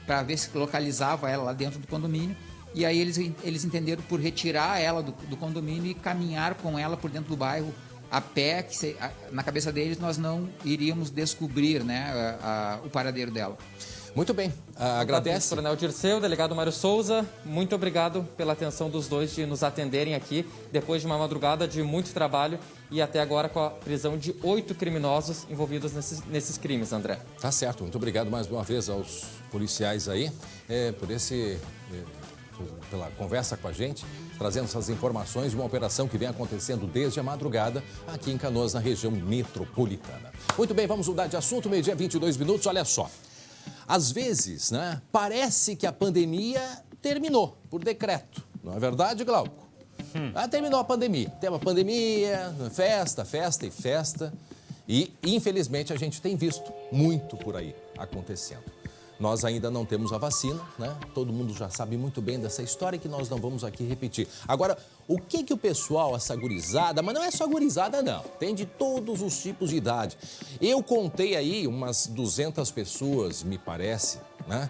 para ver se localizava ela lá dentro do condomínio. E aí eles entenderam por retirar ela do condomínio e caminhar com ela por dentro do bairro a pé, que na cabeça deles nós não iríamos descobrir, né, o paradeiro dela. Muito bem, agradece. Coronel Dirceu, delegado Mário Souza, muito obrigado pela atenção dos dois de nos atenderem aqui, depois de uma madrugada de muito trabalho e até agora com a prisão de 8 criminosos envolvidos nesses crimes, André. Tá certo, muito obrigado mais uma vez aos policiais aí pela conversa com a gente, trazendo essas informações de uma operação que vem acontecendo desde a madrugada aqui em Canoas, na região metropolitana. Muito bem, vamos mudar de assunto, meio-dia, 22 minutos, olha só. Às vezes, né, parece que a pandemia terminou por decreto. Não é verdade, Glauco? Terminou a pandemia. Tem uma pandemia, festa. E, infelizmente, a gente tem visto muito por aí acontecendo. Nós ainda não temos a vacina, né? Todo mundo já sabe muito bem dessa história que nós não vamos aqui repetir. Agora, o que o pessoal, essa gurizada, mas não é só gurizada não, tem de todos os tipos de idade. Eu contei aí umas 200 pessoas, me parece, né?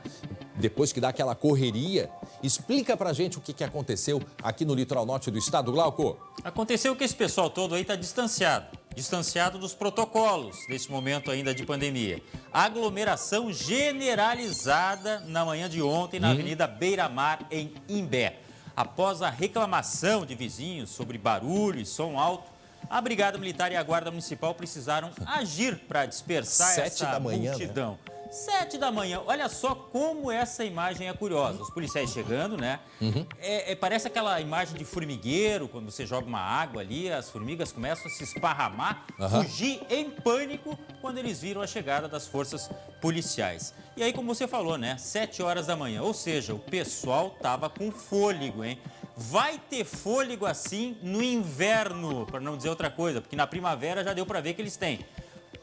Depois que dá aquela correria, explica pra gente o que aconteceu aqui no litoral norte do estado, Glauco. Aconteceu que esse pessoal todo aí está distanciado dos protocolos desse momento ainda de pandemia. Aglomeração generalizada na manhã de ontem na Avenida Beira-Mar, em Imbé. Após a reclamação de vizinhos sobre barulho e som alto, a Brigada Militar e a Guarda Municipal precisaram agir para dispersar essa multidão. Né? 7 da manhã, olha só como essa imagem é curiosa. Os policiais chegando, né? Parece aquela imagem de formigueiro, quando você joga uma água ali, as formigas começam a se esparramar, fugir em pânico quando eles viram a chegada das forças policiais. E aí, como você falou, né? 7 horas da manhã, ou seja, o pessoal tava com fôlego, hein? Vai ter fôlego assim no inverno, para não dizer outra coisa, porque na primavera já deu para ver que eles têm.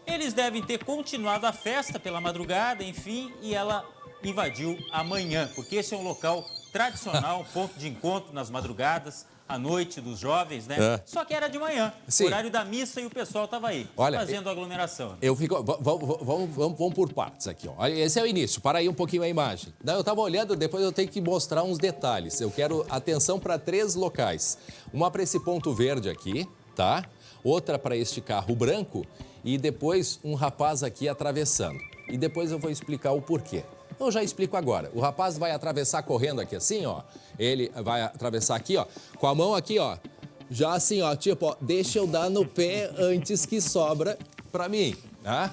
Eles devem ter continuado a festa pela madrugada, enfim, e ela invadiu amanhã, porque esse é um local tradicional, um ponto de encontro nas madrugadas, à noite dos jovens, né? Só que era de manhã, horário da missa, e o pessoal estava aí, fazendo aglomeração. Vamos por partes aqui, ó. Esse é o início, para aí um pouquinho a imagem. Eu estava olhando, depois eu tenho que mostrar uns detalhes. Eu quero atenção para 3 locais. Uma para esse ponto verde aqui, tá? Outra para este carro branco e depois um rapaz aqui atravessando. E depois eu vou explicar o porquê. Eu já explico agora. O rapaz vai atravessar correndo aqui assim, ó. Ele vai atravessar aqui, ó, com a mão aqui, ó. Já assim, ó, tipo, ó, deixa eu dar no pé antes que sobra pra mim, né?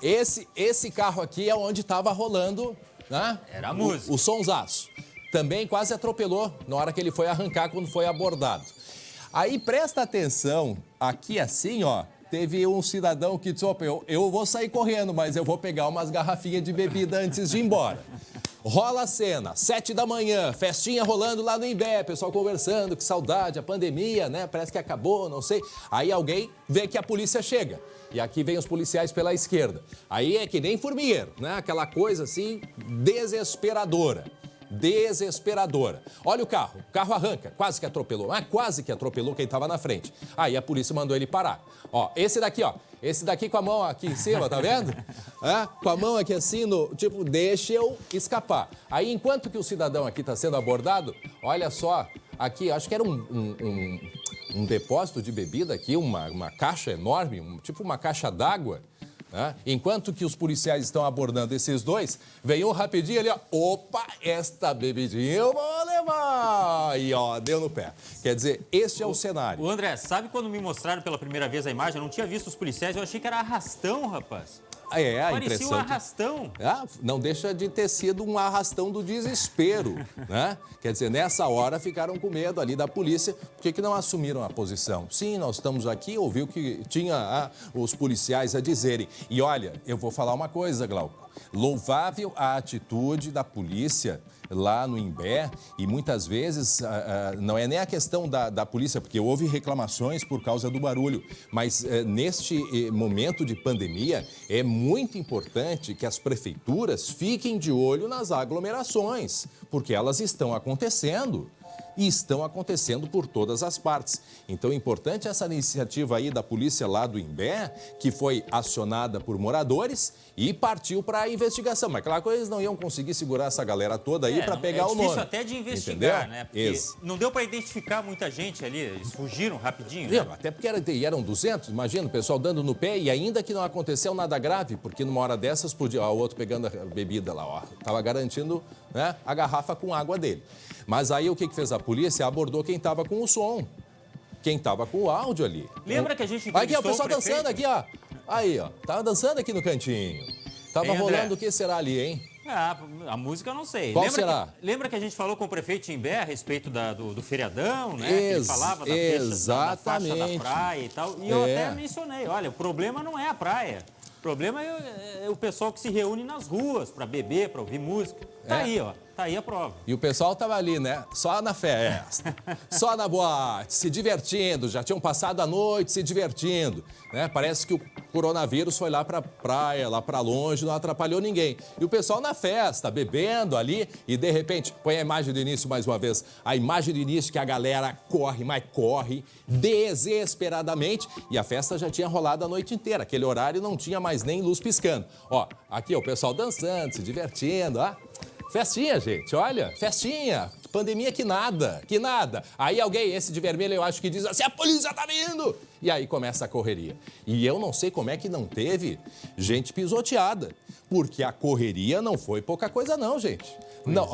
Esse carro aqui é onde estava rolando, né? Era a música. O sonsaço. Também quase atropelou na hora que ele foi arrancar quando foi abordado. Aí presta atenção, aqui assim, ó, teve um cidadão que disse, opa, eu vou sair correndo, mas eu vou pegar umas garrafinhas de bebida antes de ir embora. Rola a cena, 7 da manhã, festinha rolando lá no Imbé, pessoal conversando, que saudade, a pandemia, né, parece que acabou, não sei. Aí alguém vê que a polícia chega, e aqui vem os policiais pela esquerda. Aí é que nem formigueiro, né, aquela coisa assim, desesperadora. Olha o carro arranca, quase que atropelou quem estava na frente. Aí a polícia mandou ele parar. Ó, esse daqui com a mão aqui em cima, tá vendo? Com a mão aqui assim, tipo, deixa eu escapar. Aí, enquanto que o cidadão aqui está sendo abordado, olha só, aqui, acho que era um depósito de bebida aqui, uma caixa enorme, tipo uma caixa d'água. Enquanto que os policiais estão abordando esses dois, vem um rapidinho ali, ó, opa, esta bebidinha eu vou levar. E ó, deu no pé. Quer dizer, este é o cenário. O André, sabe quando me mostraram pela primeira vez a imagem? Eu não tinha visto os policiais, eu achei que era arrastão, rapaz. A parecia impressão. Um arrastão. Não deixa de ter sido um arrastão do desespero, né? Quer dizer, nessa hora ficaram com medo ali da polícia. Por que não assumiram a posição? Sim, nós estamos aqui, ouviu o que tinha os policiais a dizerem. E olha, eu vou falar uma coisa, Glauco. Louvável a atitude da polícia lá no Imbé, e muitas vezes não é nem a questão da polícia, porque houve reclamações por causa do barulho, mas neste momento de pandemia é muito importante que as prefeituras fiquem de olho nas aglomerações, porque elas estão acontecendo. e estão acontecendo por todas as partes. Então é importante essa iniciativa aí da polícia lá do Imbé, que foi acionada por moradores e partiu para a investigação. Mas claro que eles não iam conseguir segurar essa galera toda aí para pegar o nome. É difícil até de investigar, entendeu? né? Porque não deu para identificar muita gente ali, eles fugiram rapidinho. Né? Até porque eram 200, imagina, o pessoal dando no pé e ainda que não aconteceu nada grave, porque numa hora dessas podia o outro pegando a bebida lá, ó, tava garantindo, né, a garrafa com água dele. Mas aí o que fez a polícia? Abordou quem tava com o som, quem tava com o áudio ali. Lembra que a gente aqui, ó, o pessoal o prefeito? dançando aqui, ó. Aí, ó, tava dançando aqui no cantinho. Tava rolando o que será ali, hein? Ah, a música eu não sei. Qual será? Lembra que a gente falou com o prefeito de Imbé a respeito do feriadão, né? Ele falava da faixa da praia e tal. E eu até mencionei, olha, o problema não é a praia. O problema é o pessoal que se reúne nas ruas para beber, para ouvir música. Tá aí, ó. Tá aí a prova. E o pessoal tava ali, né? Só na festa, só na boate, se divertindo. Já tinham passado a noite se divertindo, né? Parece que o coronavírus foi lá pra praia, lá pra longe, não atrapalhou ninguém. E o pessoal na festa, bebendo ali e, de repente, põe a imagem do início mais uma vez. A imagem do início que a galera corre, mas corre desesperadamente. E a festa já tinha rolado a noite inteira. Aquele horário não tinha mais nem luz piscando. Ó, aqui ó, o pessoal dançando, se divertindo, ó. Festinha, gente, olha, festinha. Pandemia que nada, que nada. Aí alguém, esse de vermelho, eu acho que diz assim, a polícia tá vindo! E aí começa a correria. E eu não sei como é que não teve gente pisoteada. Porque a correria não foi pouca coisa não, gente. Não,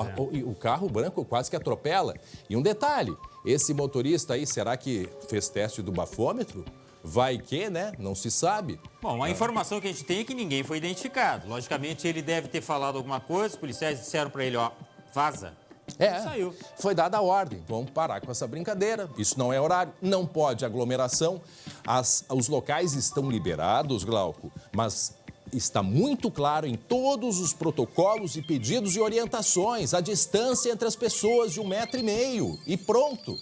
o carro branco quase que atropela. E um detalhe, esse motorista aí, será que fez teste do bafômetro? Vai que, né? Não se sabe. Bom, a informação que a gente tem é que ninguém foi identificado. Logicamente, ele deve ter falado alguma coisa, os policiais disseram para ele, ó, vaza. Saiu. Foi dada a ordem, vamos parar com essa brincadeira, isso não é horário, não pode aglomeração. Os locais estão liberados, Glauco, mas está muito claro em todos os protocolos e pedidos e orientações, a distância entre as pessoas de 1,5 metro e pronto.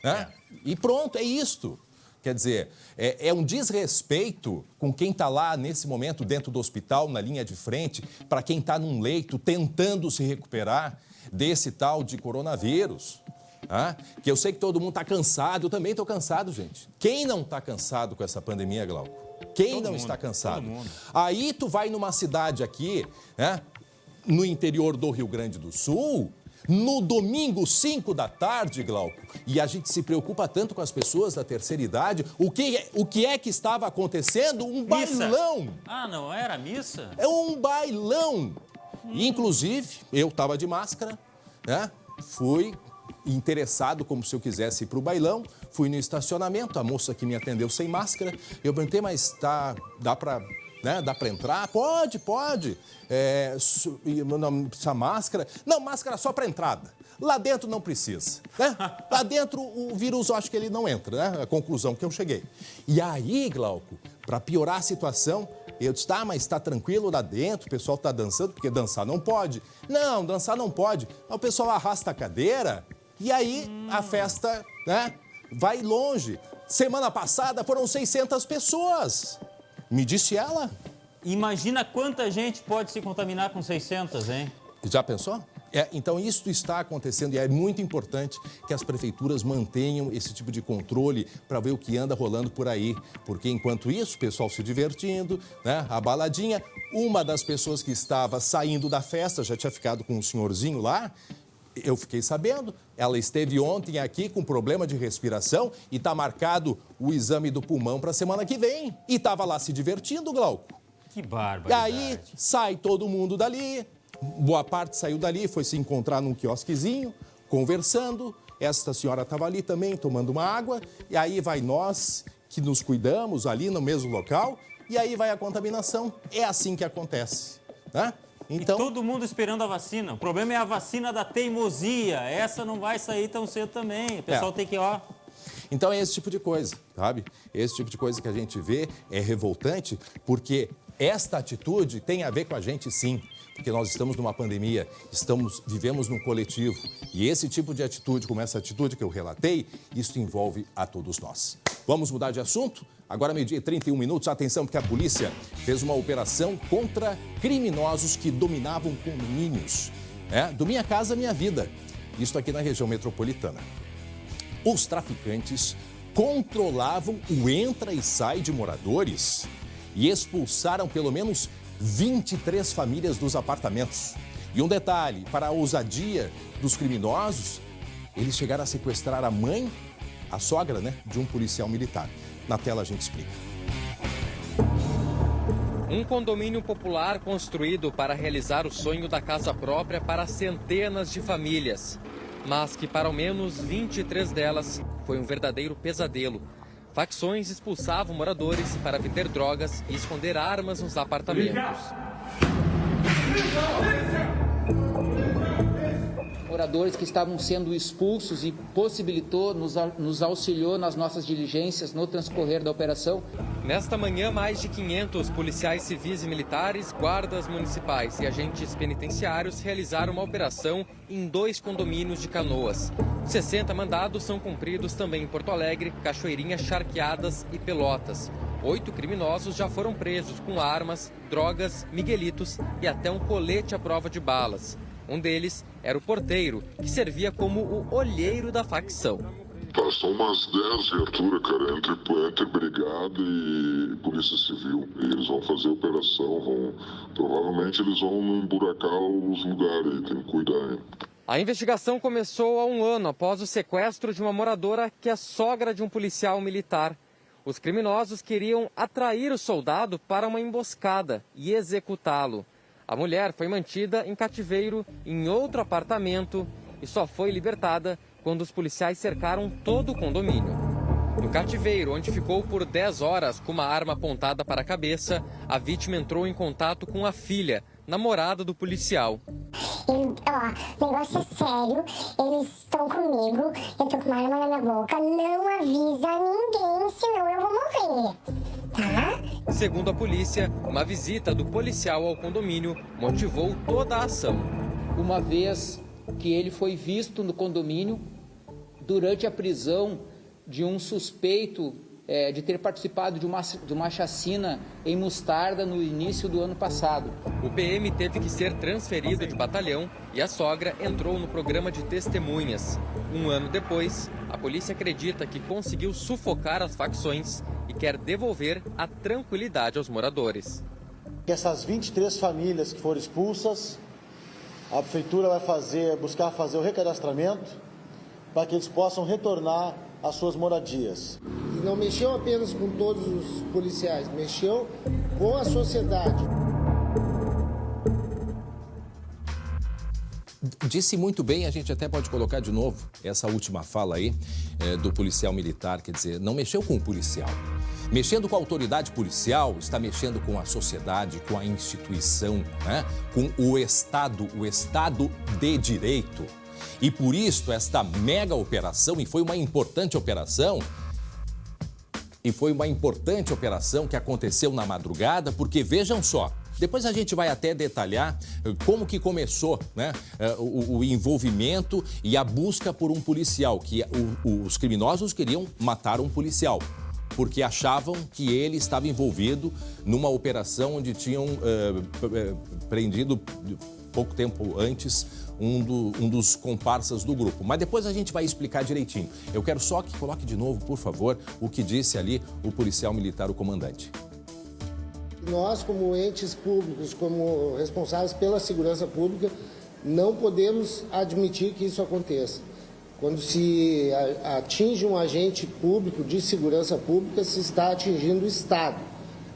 Né? E pronto, é isto. Quer dizer, é um desrespeito com quem está lá nesse momento dentro do hospital, na linha de frente, para quem está num leito tentando se recuperar desse tal de coronavírus. Que eu sei que todo mundo está cansado, eu também estou cansado, gente. Quem não está cansado com essa pandemia, Glauco? Quem não está cansado? Aí tu vai numa cidade aqui, né, no interior do Rio Grande do Sul, no domingo, 5 da tarde, Glauco, e a gente se preocupa tanto com as pessoas da terceira idade, o que é que estava acontecendo? Um bailão. Ah, não era missa? É um bailão. Inclusive, eu estava de máscara, né? Fui interessado como se eu quisesse ir para o bailão, fui no estacionamento, a moça que me atendeu sem máscara, eu perguntei, mas dá para... né? Dá para entrar? Pode. Não precisa máscara? Não, máscara só para entrada. Lá dentro não precisa. Né? Lá dentro o vírus, eu acho que ele não entra, né? A conclusão que eu cheguei. E aí, Glauco, para piorar a situação, eu disse, mas está tranquilo lá dentro, o pessoal está dançando, porque dançar não pode. Não, dançar não pode. O pessoal arrasta a cadeira e aí a festa, né, vai longe. Semana passada foram 600 pessoas. Me disse ela. Imagina quanta gente pode se contaminar com 600, hein? Já pensou? Então, isso está acontecendo e é muito importante que as prefeituras mantenham esse tipo de controle para ver o que anda rolando por aí. Porque, enquanto isso, o pessoal se divertindo, né? A baladinha. Uma das pessoas que estava saindo da festa, já tinha ficado com um senhorzinho lá, eu fiquei sabendo. Ela esteve ontem aqui com problema de respiração e está marcado o exame do pulmão para a semana que vem. E estava lá se divertindo, Glauco. Que bárbaro. E aí sai todo mundo dali, boa parte saiu dali, foi se encontrar num quiosquezinho, conversando. Esta senhora estava ali também tomando uma água. E aí vai nós que nos cuidamos ali no mesmo local. E aí vai a contaminação. É assim que acontece, né? Então... E todo mundo esperando a vacina. O problema é a vacina da teimosia. Essa não vai sair tão cedo também. O pessoal tem que, ó... Então é esse tipo de coisa, sabe? Esse tipo de coisa que a gente vê é revoltante, porque esta atitude tem a ver com a gente, sim. Porque nós estamos numa pandemia, vivemos num coletivo. E esse tipo de atitude, como essa atitude que eu relatei, isso envolve a todos nós. Vamos mudar de assunto? Agora, 12h31, atenção, porque a polícia fez uma operação contra criminosos que dominavam condomínios. Do Minha Casa Minha Vida. Isto aqui na região metropolitana. Os traficantes controlavam o entra e sai de moradores e expulsaram pelo menos 23 famílias dos apartamentos. E um detalhe, para a ousadia dos criminosos, eles chegaram a sequestrar a mãe, a sogra, de um policial militar. Na tela a gente explica. Um condomínio popular construído para realizar o sonho da casa própria para centenas de famílias, mas que para ao menos 23 delas foi um verdadeiro pesadelo. Facções expulsavam moradores para vender drogas e esconder armas nos apartamentos. Moradores que estavam sendo expulsos e possibilitou, nos auxiliou nas nossas diligências no transcorrer da operação. Nesta manhã, mais de 500 policiais civis e militares, guardas municipais e agentes penitenciários realizaram uma operação em 2 condomínios de Canoas. 60 mandados são cumpridos também em Porto Alegre, Cachoeirinha, Charqueadas e Pelotas. 8 criminosos já foram presos com armas, drogas, miguelitos e até um colete à prova de balas. Um deles era o porteiro, que servia como o olheiro da facção. São umas 10 viaturas, cara, entre brigada e polícia civil. E eles vão fazer operação, provavelmente eles vão emburacar os lugares, tem que cuidar, hein? A investigação começou há 1 ano após o sequestro de uma moradora que é sogra de um policial militar. Os criminosos queriam atrair o soldado para uma emboscada e executá-lo. A mulher foi mantida em cativeiro em outro apartamento e só foi libertada quando os policiais cercaram todo o condomínio. No cativeiro, onde ficou por 10 horas com uma arma apontada para a cabeça, a vítima entrou em contato com a filha, namorada do policial. O negócio é sério, eles estão comigo, eu tô com uma arma na minha boca, não avisa ninguém, senão eu vou morrer, tá? Segundo a polícia, uma visita do policial ao condomínio motivou toda a ação. Uma vez que ele foi visto no condomínio durante a prisão de um suspeito de ter participado de uma chacina em Mostarda no início do ano passado. O PM teve que ser transferido de batalhão e a sogra entrou no programa de testemunhas. 1 ano depois, a polícia acredita que conseguiu sufocar as facções e quer devolver a tranquilidade aos moradores. Essas 23 famílias que foram expulsas, a prefeitura vai buscar fazer o recadastramento para que eles possam retornar às suas moradias. E não mexeu apenas com todos os policiais, mexeu com a sociedade. Disse muito bem, a gente até pode colocar de novo essa última fala aí do policial militar, quer dizer, não mexeu com o policial. Mexendo com a autoridade policial, está mexendo com a sociedade, com a instituição, com o Estado de Direito. E por isso, esta mega operação, e foi uma importante operação que aconteceu na madrugada, porque vejam só, depois a gente vai até detalhar como que começou o envolvimento e a busca por um policial, que os criminosos queriam matar um policial, porque achavam que ele estava envolvido numa operação onde tinham prendido pouco tempo antes um dos comparsas do grupo. Mas depois a gente vai explicar direitinho. Eu quero só que coloque de novo, por favor, o que disse ali o policial militar, o comandante. Nós, como entes públicos, como responsáveis pela segurança pública, não podemos admitir que isso aconteça. Quando se atinge um agente público de segurança pública, se está atingindo o Estado.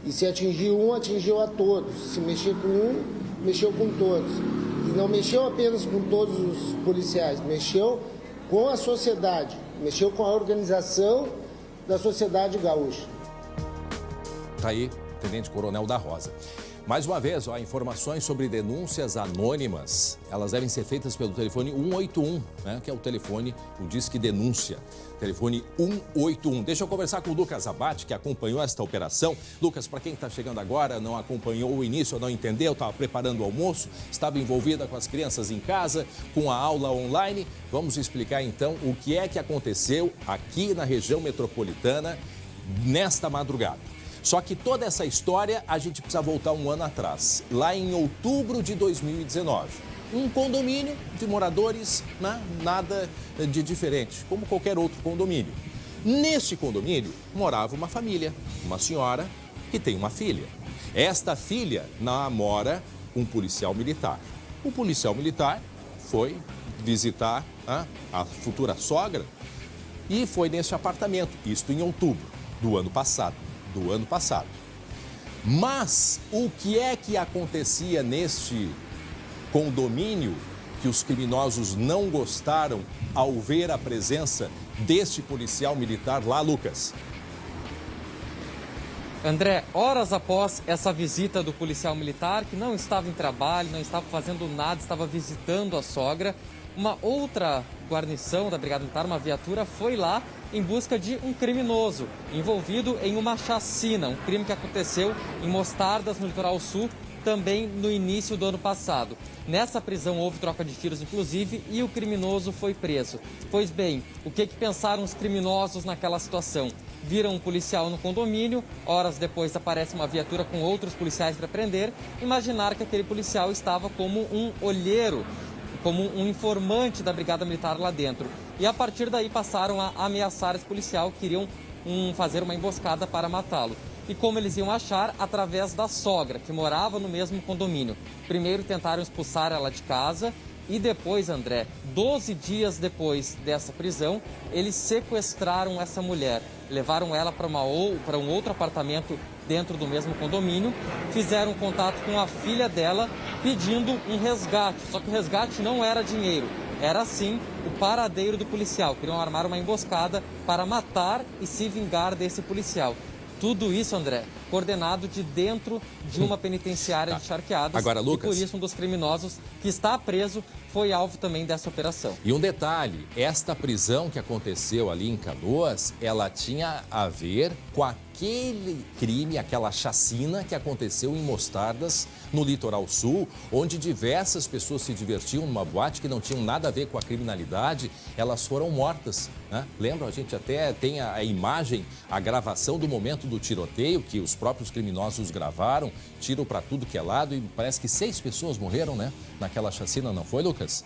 E se atingir um, atingiu a todos. Se mexer com um, mexeu com todos. E não mexeu apenas com todos os policiais, mexeu com a sociedade, mexeu com a organização da sociedade gaúcha. Tá aí, Tenente Coronel da Rosa. Mais uma vez, informações sobre denúncias anônimas, elas devem ser feitas pelo telefone 181, que é o telefone, o Disque Denúncia. Telefone 181. Deixa eu conversar com o Lucas Abate, que acompanhou esta operação. Lucas, para quem está chegando agora, não acompanhou o início, não entendeu, estava preparando o almoço, estava envolvida com as crianças em casa, com a aula online. Vamos explicar então o que é que aconteceu aqui na região metropolitana nesta madrugada. Só que toda essa história a gente precisa voltar 1 ano atrás, lá em outubro de 2019. Um condomínio de moradores, né? Nada de diferente, como qualquer outro condomínio. Neste condomínio morava uma família, uma senhora que tem uma filha. Esta filha namora um policial militar. O policial militar foi visitar a futura sogra e foi neste apartamento, isto em outubro do ano passado. Mas o que é que acontecia neste condomínio que os criminosos não gostaram ao ver a presença deste policial militar lá, Lucas? André, horas após essa visita do policial militar, que não estava em trabalho, não estava fazendo nada, estava visitando a sogra, uma outra guarnição da Brigada Militar, uma viatura, foi lá em busca de um criminoso envolvido em uma chacina, um crime que aconteceu em Mostardas, no Litoral Sul, também no início do ano passado. Nessa prisão houve troca de tiros, inclusive, e o criminoso foi preso. Pois bem, o que pensaram os criminosos naquela situação? Viram um policial no condomínio, horas depois aparece uma viatura com outros policiais para prender, imaginaram que aquele policial estava como um olheiro, como um informante da Brigada Militar lá dentro. E a partir daí passaram a ameaçar esse policial, queriam fazer uma emboscada para matá-lo. E como eles iam achar? Através da sogra, que morava no mesmo condomínio. Primeiro tentaram expulsar ela de casa e depois, André, 12 dias depois dessa prisão, eles sequestraram essa mulher. Levaram ela para um outro apartamento dentro do mesmo condomínio, fizeram contato com a filha dela pedindo um resgate. Só que o resgate não era dinheiro, era sim o paradeiro do policial. Queriam armar uma emboscada para matar e se vingar desse policial. Tudo isso, André, coordenado de dentro de uma penitenciária de Charqueadas. Agora, Lucas, e por isso um dos criminosos que está preso foi alvo também dessa operação. E um detalhe, esta prisão que aconteceu ali em Canoas, ela tinha a ver com aquele crime, aquela chacina que aconteceu em Mostardas, no Litoral Sul, onde diversas pessoas se divertiam numa boate que não tinham nada a ver com a criminalidade, elas foram mortas, né? Lembra? A gente até tem a imagem, a gravação do momento do tiroteio, que os próprios criminosos gravaram, tiro para tudo que é lado, e parece que 6 pessoas morreram, né? Naquela chacina, não foi, Lucas?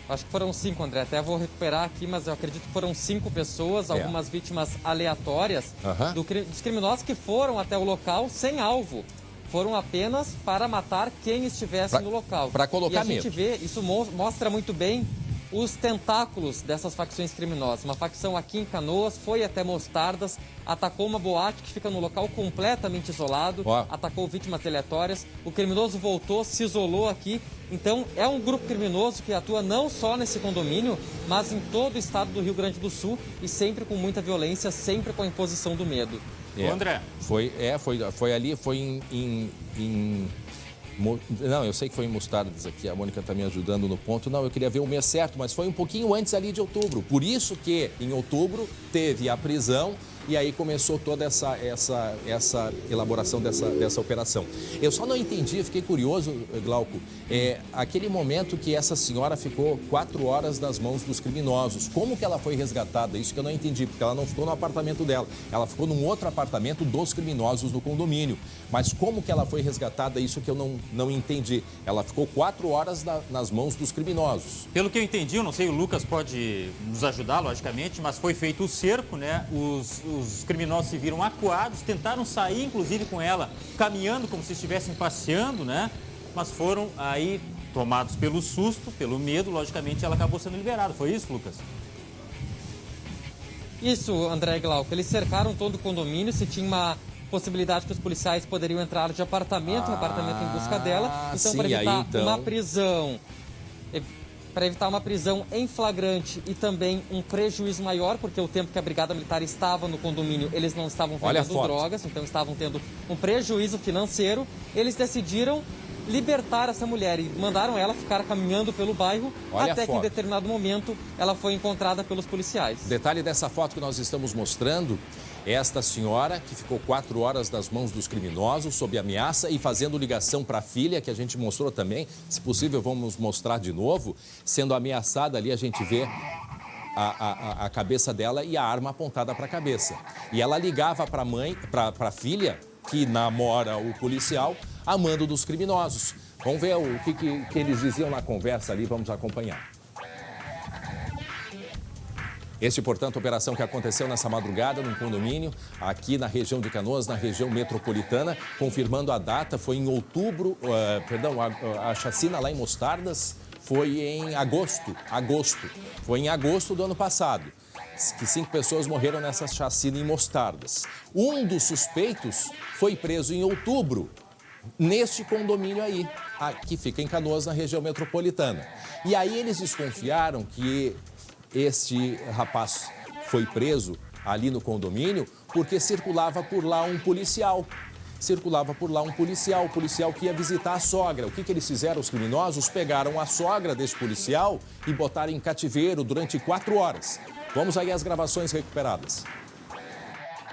Acho que foram 5, André. Até vou recuperar aqui, mas eu acredito que foram 5 pessoas, algumas vítimas aleatórias dos criminosos que foram até o local sem alvo. Foram apenas para matar quem estivesse no local. Para colocar medo. E a gente vê, isso mostra muito bem os tentáculos dessas facções criminosas. Uma facção aqui em Canoas foi até Mostardas, atacou uma boate que fica no local completamente isolado, atacou vítimas aleatórias. O criminoso voltou, se isolou aqui. Então, é um grupo criminoso que atua não só nesse condomínio, mas em todo o estado do Rio Grande do Sul e sempre com muita violência, sempre com a imposição do medo. André. Foi ali, foi Não, eu sei que foi em Mostardas aqui, a Mônica está me ajudando no ponto. Não, eu queria ver o mês certo, mas foi um pouquinho antes ali de outubro. Por isso que em outubro teve a prisão e aí começou toda essa elaboração dessa operação. Eu só não entendi, fiquei curioso, Glauco, aquele momento que essa senhora ficou 4 horas nas mãos dos criminosos. Como que ela foi resgatada? Isso que eu não entendi, porque ela não ficou no apartamento dela. Ela ficou num outro apartamento dos criminosos do condomínio. Mas como que ela foi resgatada? Isso que eu não entendi. Ela ficou 4 horas nas mãos dos criminosos. Pelo que eu entendi, eu não sei, o Lucas pode nos ajudar, logicamente, mas foi feito o cerco, né? Os criminosos se viram acuados, tentaram sair, inclusive, com ela caminhando como se estivessem passeando, né? Mas foram aí tomados pelo susto, pelo medo, logicamente ela acabou sendo liberada. Foi isso, Lucas? Isso, André e Glauco. Eles cercaram todo o condomínio, se tinha uma possibilidade que os policiais poderiam entrar de apartamento em apartamento em busca dela. Então, para evitar uma prisão... Para evitar uma prisão em flagrante e também um prejuízo maior, porque o tempo que a Brigada Militar estava no condomínio, eles não estavam vendendo drogas, então estavam tendo um prejuízo financeiro. Eles decidiram libertar essa mulher e mandaram ela ficar caminhando pelo bairro até que em determinado momento ela foi encontrada pelos policiais. Detalhe dessa foto que nós estamos mostrando, esta senhora que ficou 4 horas nas mãos dos criminosos sob ameaça e fazendo ligação para a filha, que a gente mostrou também, se possível vamos mostrar de novo, sendo ameaçada ali, a gente vê a cabeça dela e a arma apontada para a cabeça. E ela ligava para a mãe, para a filha, que namora o policial, a mando dos criminosos. Vamos ver o que eles diziam na conversa ali, vamos acompanhar. Este, portanto, operação que aconteceu nessa madrugada num condomínio aqui na região de Canoas, na região metropolitana, confirmando a data, foi em outubro, a chacina lá em Mostardas foi em agosto, foi em agosto do ano passado, que 5 pessoas morreram nessa chacina em Mostardas. Um dos suspeitos foi preso em outubro, neste condomínio aí, que fica em Canoas, na região metropolitana. E aí eles desconfiaram que este rapaz foi preso ali no condomínio porque circulava por lá um policial. O policial que ia visitar a sogra. O que eles fizeram, os criminosos? Pegaram a sogra desse policial e botaram em cativeiro durante 4 horas. Vamos aí às gravações recuperadas.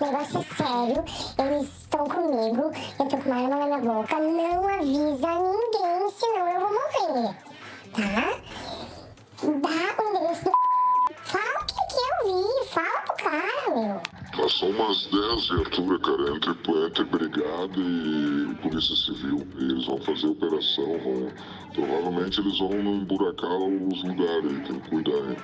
O negócio é sério, eles estão comigo, eu tô com uma arma na minha boca, não avisa ninguém, senão eu vou morrer, tá? Dá o endereço do... Fala o que eu vi, fala pro cara, meu. São umas 10 viaturas, cara, entre brigada e polícia civil. Eles vão fazer operação, provavelmente eles vão emburacar os lugares aí, tem que cuidar, hein?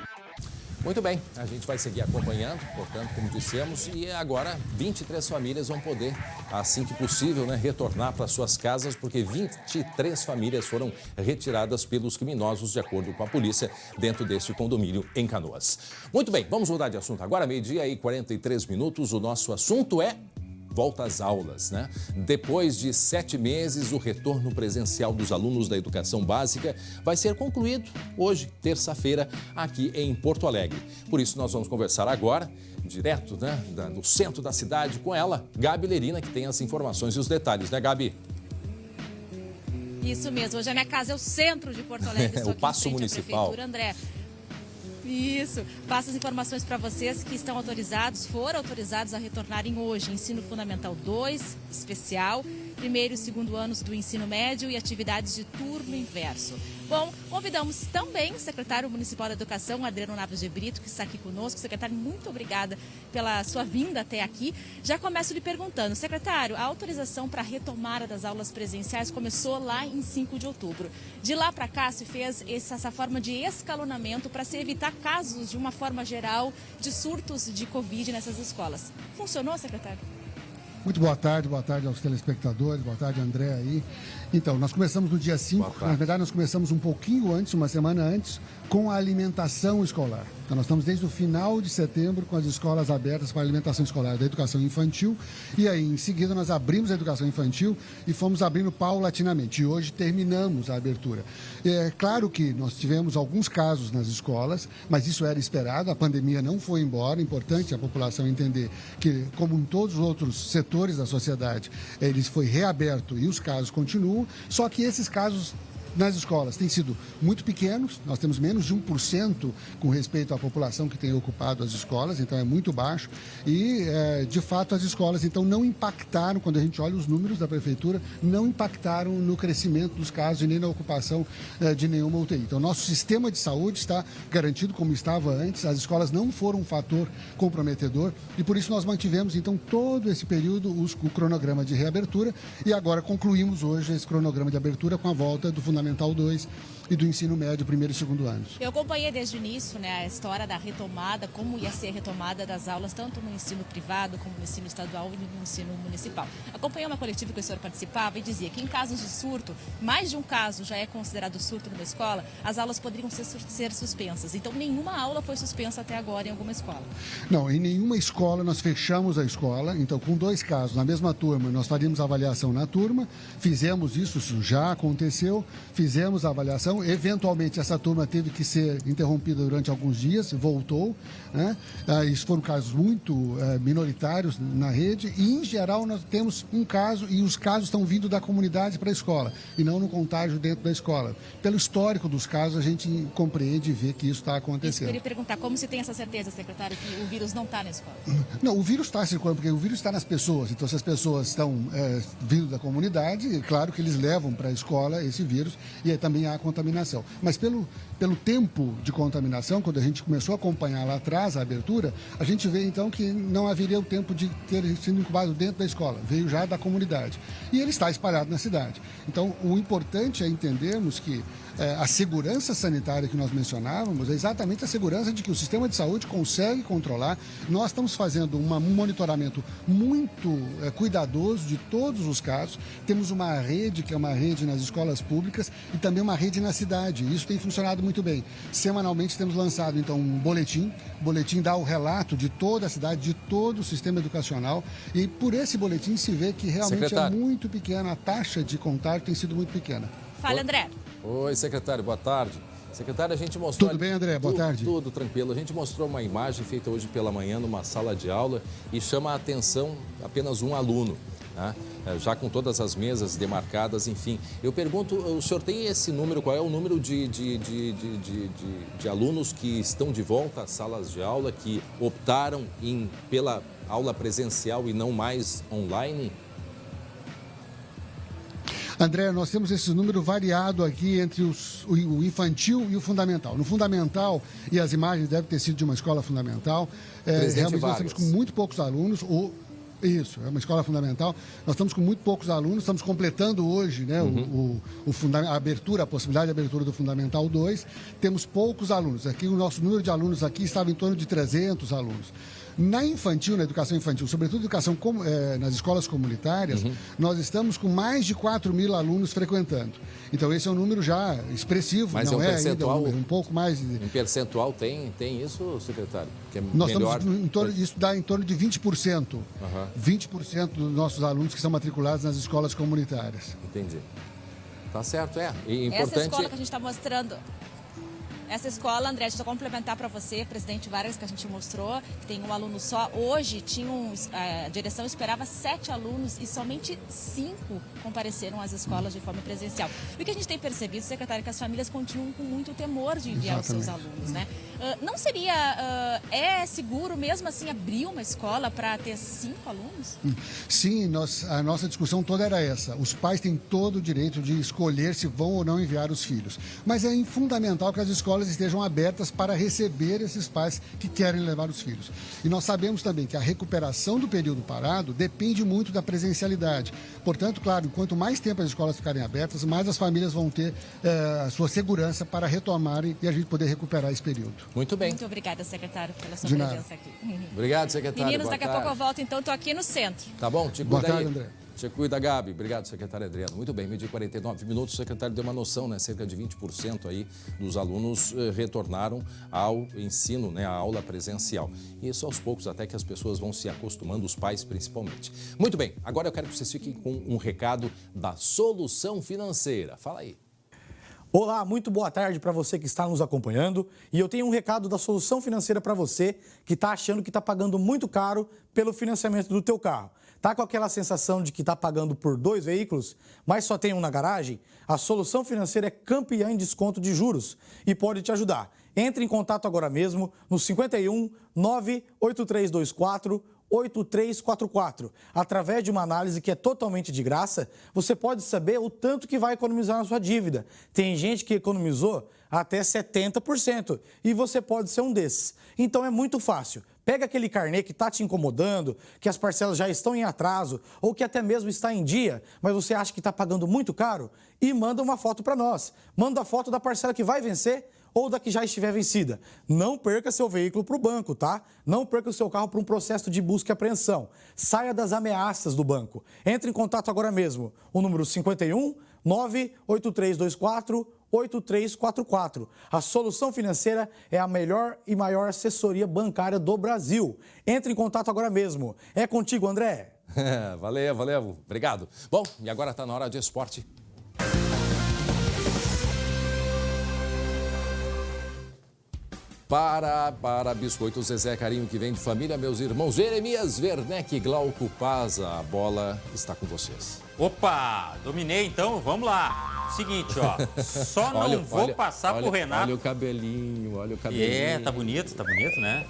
Muito bem, a gente vai seguir acompanhando, portanto, como dissemos, e agora 23 famílias vão poder, assim que possível, retornar para suas casas, porque 23 famílias foram retiradas pelos criminosos, de acordo com a polícia, dentro deste condomínio em Canoas. Muito bem, vamos mudar de assunto agora, 12h43, o nosso assunto é... volta às aulas, Depois de 7 meses, o retorno presencial dos alunos da educação básica vai ser concluído hoje, terça-feira, aqui em Porto Alegre. Por isso, nós vamos conversar agora, direto, do centro da cidade, com ela, Gabi Lerina, que tem as informações e os detalhes, Gabi? Isso mesmo, hoje a minha casa é o centro de Porto Alegre, estou o Paço Municipal. André. Isso. Passo as informações para vocês que foram autorizados a retornarem hoje. Ensino Fundamental 2, especial, 1º e 2º anos do ensino médio e atividades de turno inverso. Bom, convidamos também o secretário municipal da Educação, Adriano Naves de Brito, que está aqui conosco. Secretário, muito obrigada pela sua vinda até aqui. Já começo lhe perguntando, secretário, a autorização para a retomada das aulas presenciais começou lá em 5 de outubro. De lá para cá se fez essa forma de escalonamento para se evitar casos, de uma forma geral, de surtos de Covid nessas escolas. Funcionou, secretário? Muito boa tarde aos telespectadores, boa tarde, André aí. Então, nós começamos no dia 5, na verdade nós começamos um pouquinho antes, uma semana antes, com a alimentação escolar. Então, nós estamos desde o final de setembro com as escolas abertas para a alimentação escolar da educação infantil. E aí, em seguida, nós abrimos a educação infantil e fomos abrindo paulatinamente. E hoje terminamos a abertura. É claro que nós tivemos alguns casos nas escolas, mas isso era esperado, a pandemia não foi embora. É importante a população entender que, como em todos os outros setores da sociedade, ele foi reaberto e os casos continuam, só que esses casos nas escolas têm sido muito pequenos, nós temos menos de 1% com respeito à população que tem ocupado as escolas, então é muito baixo e, de fato, as escolas então não impactaram, quando a gente olha os números da prefeitura, não impactaram no crescimento dos casos e nem na ocupação de nenhuma UTI. Então, nosso sistema de saúde está garantido como estava antes, as escolas não foram um fator comprometedor e, por isso, nós mantivemos, então, todo esse período o cronograma de reabertura e agora concluímos hoje esse cronograma de abertura com a volta do Fundamental 2 e do ensino médio, 1º e 2º anos. Eu acompanhei desde o início a história da retomada, como ia ser a retomada das aulas, tanto no ensino privado, como no ensino estadual e no ensino municipal. Acompanhei uma coletiva que o senhor participava e dizia que em casos de surto, mais de um caso já é considerado surto numa escola, as aulas poderiam ser suspensas. Então, nenhuma aula foi suspensa até agora em alguma escola. Não, em nenhuma escola nós fechamos a escola. Então, com 2 casos na mesma turma, nós faríamos a avaliação na turma, fizemos isso já aconteceu, fizemos a avaliação. Eventualmente, essa turma teve que ser interrompida durante alguns dias, voltou. Isso foram casos muito minoritários na rede e, em geral, nós temos um caso e os casos estão vindo da comunidade para a escola e não no contágio dentro da escola. Pelo histórico dos casos, a gente compreende e vê que isso está acontecendo. Isso eu queria perguntar, como se tem essa certeza, secretário, que o vírus não está na escola? Não, o vírus está circulando, porque o vírus está nas pessoas. Então, se as pessoas estão vindo da comunidade, é claro que eles levam para a escola esse vírus e aí também há contaminação. Mas pelo tempo de contaminação, quando a gente começou a acompanhar lá atrás a abertura, a gente vê então que não haveria o tempo de ter sido incubado dentro da escola, veio já da comunidade. E ele está espalhado na cidade. Então, o importante é entendermos que a segurança sanitária que nós mencionávamos é exatamente a segurança de que o sistema de saúde consegue controlar. Nós estamos fazendo um monitoramento muito cuidadoso de todos os casos. Temos uma rede, que é uma rede nas escolas públicas e também uma rede na cidade. Isso tem funcionado muito bem. Semanalmente temos lançado, então, um boletim. O boletim dá o relato de toda a cidade, de todo o sistema educacional. E por esse boletim se vê que realmente é muito pequena, a taxa de contágio tem sido muito pequena. Fala, André. Oi, secretário, boa tarde. Secretário, a gente mostrou... Tudo bem, André? Boa tarde. Tudo tranquilo. A gente mostrou uma imagem feita hoje pela manhã numa sala de aula e chama a atenção apenas um aluno, né? Já com todas as mesas demarcadas, enfim. Eu pergunto, o senhor tem esse número, qual é o número de alunos que estão de volta às salas de aula, que optaram pela aula presencial e não mais online? André, nós temos esse número variado aqui entre o infantil e o fundamental. No fundamental, e as imagens devem ter sido de uma escola fundamental, realmente nós estamos com muito poucos alunos. Isso, é uma escola fundamental. Nós estamos com muito poucos alunos, estamos completando hoje, né, a possibilidade de abertura do Fundamental 2. Temos poucos alunos. Aqui o nosso número de alunos aqui estava em torno de 300 alunos. Na infantil, na educação infantil, sobretudo educação nas escolas comunitárias, nós estamos com mais de 4.000 alunos frequentando. Então, esse é um número já expressivo, mas não é um percentual, ainda um pouco mais... Em percentual tem isso, secretário? Que é nós melhor... estamos isso dá em torno de 20%. 20% dos nossos alunos que são matriculados nas escolas comunitárias. Entendi. Tá certo, E importante... Essa escola que a gente está mostrando... Essa escola, André, deixa eu complementar para você, presidente Vargas, que a gente mostrou, que tem um aluno só. Hoje, a direção esperava 7 alunos e somente 5 compareceram às escolas de forma presencial. E o que a gente tem percebido, secretário, é que as famílias continuam com muito temor de enviar os seus alunos, né? Não seria seguro mesmo assim abrir uma escola para ter 5 alunos? Sim, a nossa discussão toda era essa. Os pais têm todo o direito de escolher se vão ou não enviar os filhos. Mas é fundamental que as escolas estejam abertas para receber esses pais que querem levar os filhos. E nós sabemos também que a recuperação do período parado depende muito da presencialidade. Portanto, claro, quanto mais tempo as escolas ficarem abertas, mais as famílias vão ter a sua segurança para retomarem e a gente poder recuperar esse período. Muito bem. Muito obrigada, secretário, pela sua presença aqui. Obrigado, secretário. Meninos, daqui a pouco eu volto, então, estou aqui no centro. Tá bom? Te cuida aí. André. Te cuida, Gabi. Obrigado, secretário Adriano. Muito bem, meio-dia 49 minutos. O secretário deu uma noção, né? Cerca de 20% aí dos alunos retornaram ao ensino, né? À aula presencial. E isso aos poucos, até que as pessoas vão se acostumando, os pais principalmente. Muito bem, agora eu quero que vocês fiquem com um recado da Solução Financeira. Fala aí. Olá, muito boa tarde para você que está nos acompanhando. E eu tenho um recado da Solução Financeira para você que está achando que está pagando muito caro pelo financiamento do teu carro. Tá com aquela sensação de que está pagando por 2 veículos, mas só tem um na garagem? A Solução Financeira é campeã em desconto de juros e pode te ajudar. Entre em contato agora mesmo no 51 98324 8344. Através de uma análise que é totalmente de graça, você pode saber o tanto que vai economizar na sua dívida. Tem gente que economizou até 70% e você pode ser um desses. Então é muito fácil. Pega aquele carnê que está te incomodando, que as parcelas já estão em atraso ou que até mesmo está em dia, mas você acha que está pagando muito caro e manda uma foto para nós. Manda a foto da parcela que vai vencer ou da que já estiver vencida. Não perca seu veículo para o banco, tá? Não perca o seu carro para um processo de busca e apreensão. Saia das ameaças do banco. Entre em contato agora mesmo. O número 51 98324 8344. A Solução Financeira é a melhor e maior assessoria bancária do Brasil. Entre em contato agora mesmo. É contigo, André. Valeu. Obrigado. Bom, e agora está na hora de esporte. Para Biscoito Zezé Carinho, que vem de família, meus irmãos Jeremias Werneck e Glauco Paz, a bola está com vocês. Opa, dominei então, vamos lá. Seguinte, ó. Só não vou passar pro Renato. Olha o cabelinho, olha o cabelinho. Tá bonito, né?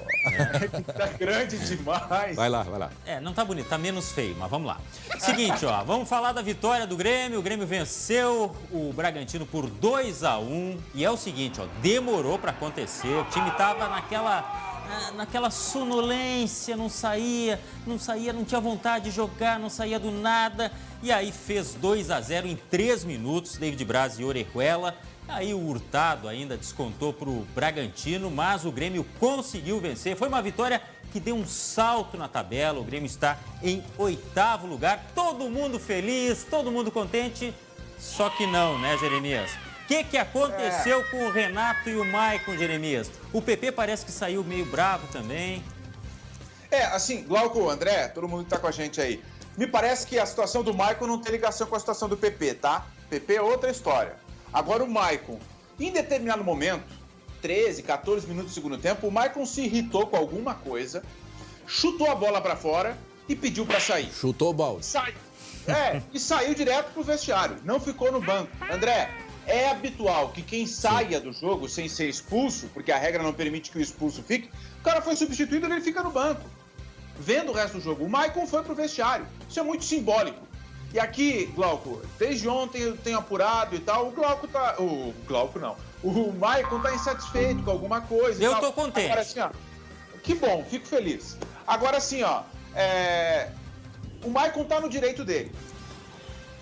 Tá grande demais. Vai lá. Não tá bonito, tá menos feio, mas vamos lá. Seguinte, ó, vamos falar da vitória do Grêmio. O Grêmio venceu o Bragantino por 2-1. E é o seguinte, ó, demorou pra acontecer. O time tava naquela sonolência, não saía, não tinha vontade de jogar, não saía do nada. E aí fez 2-0 em 3 minutos, David Braz e Orejuela. Aí o Hurtado ainda descontou para o Bragantino, mas o Grêmio conseguiu vencer. Foi uma vitória que deu um salto na tabela. O Grêmio está em 8º lugar. Todo mundo feliz, todo mundo contente. Só que não, né, Jeremias? O que aconteceu com o Renato e o Maicon, Jeremias? O PP parece que saiu meio bravo também. Assim, Glauco, André, todo mundo que tá com a gente aí. Me parece que a situação do Maicon não tem ligação com a situação do PP, tá? PP é outra história. Agora o Maicon, em determinado momento, 13, 14 minutos do segundo tempo, o Maicon se irritou com alguma coisa, chutou a bola pra fora e pediu pra sair. Chutou o balde. E saiu direto pro vestiário, não ficou no banco. André, é habitual que quem saia do jogo sem ser expulso, porque a regra não permite que o expulso fique, o cara foi substituído e ele fica no banco, vendo o resto do jogo. O Maicon foi pro vestiário, isso é muito simbólico. E aqui, Glauco, desde ontem eu tenho apurado e tal, o Maicon tá insatisfeito com alguma coisa. Eu tô contente. Agora assim, ó, que bom, fico feliz. Agora assim, ó, o Maicon tá no direito dele.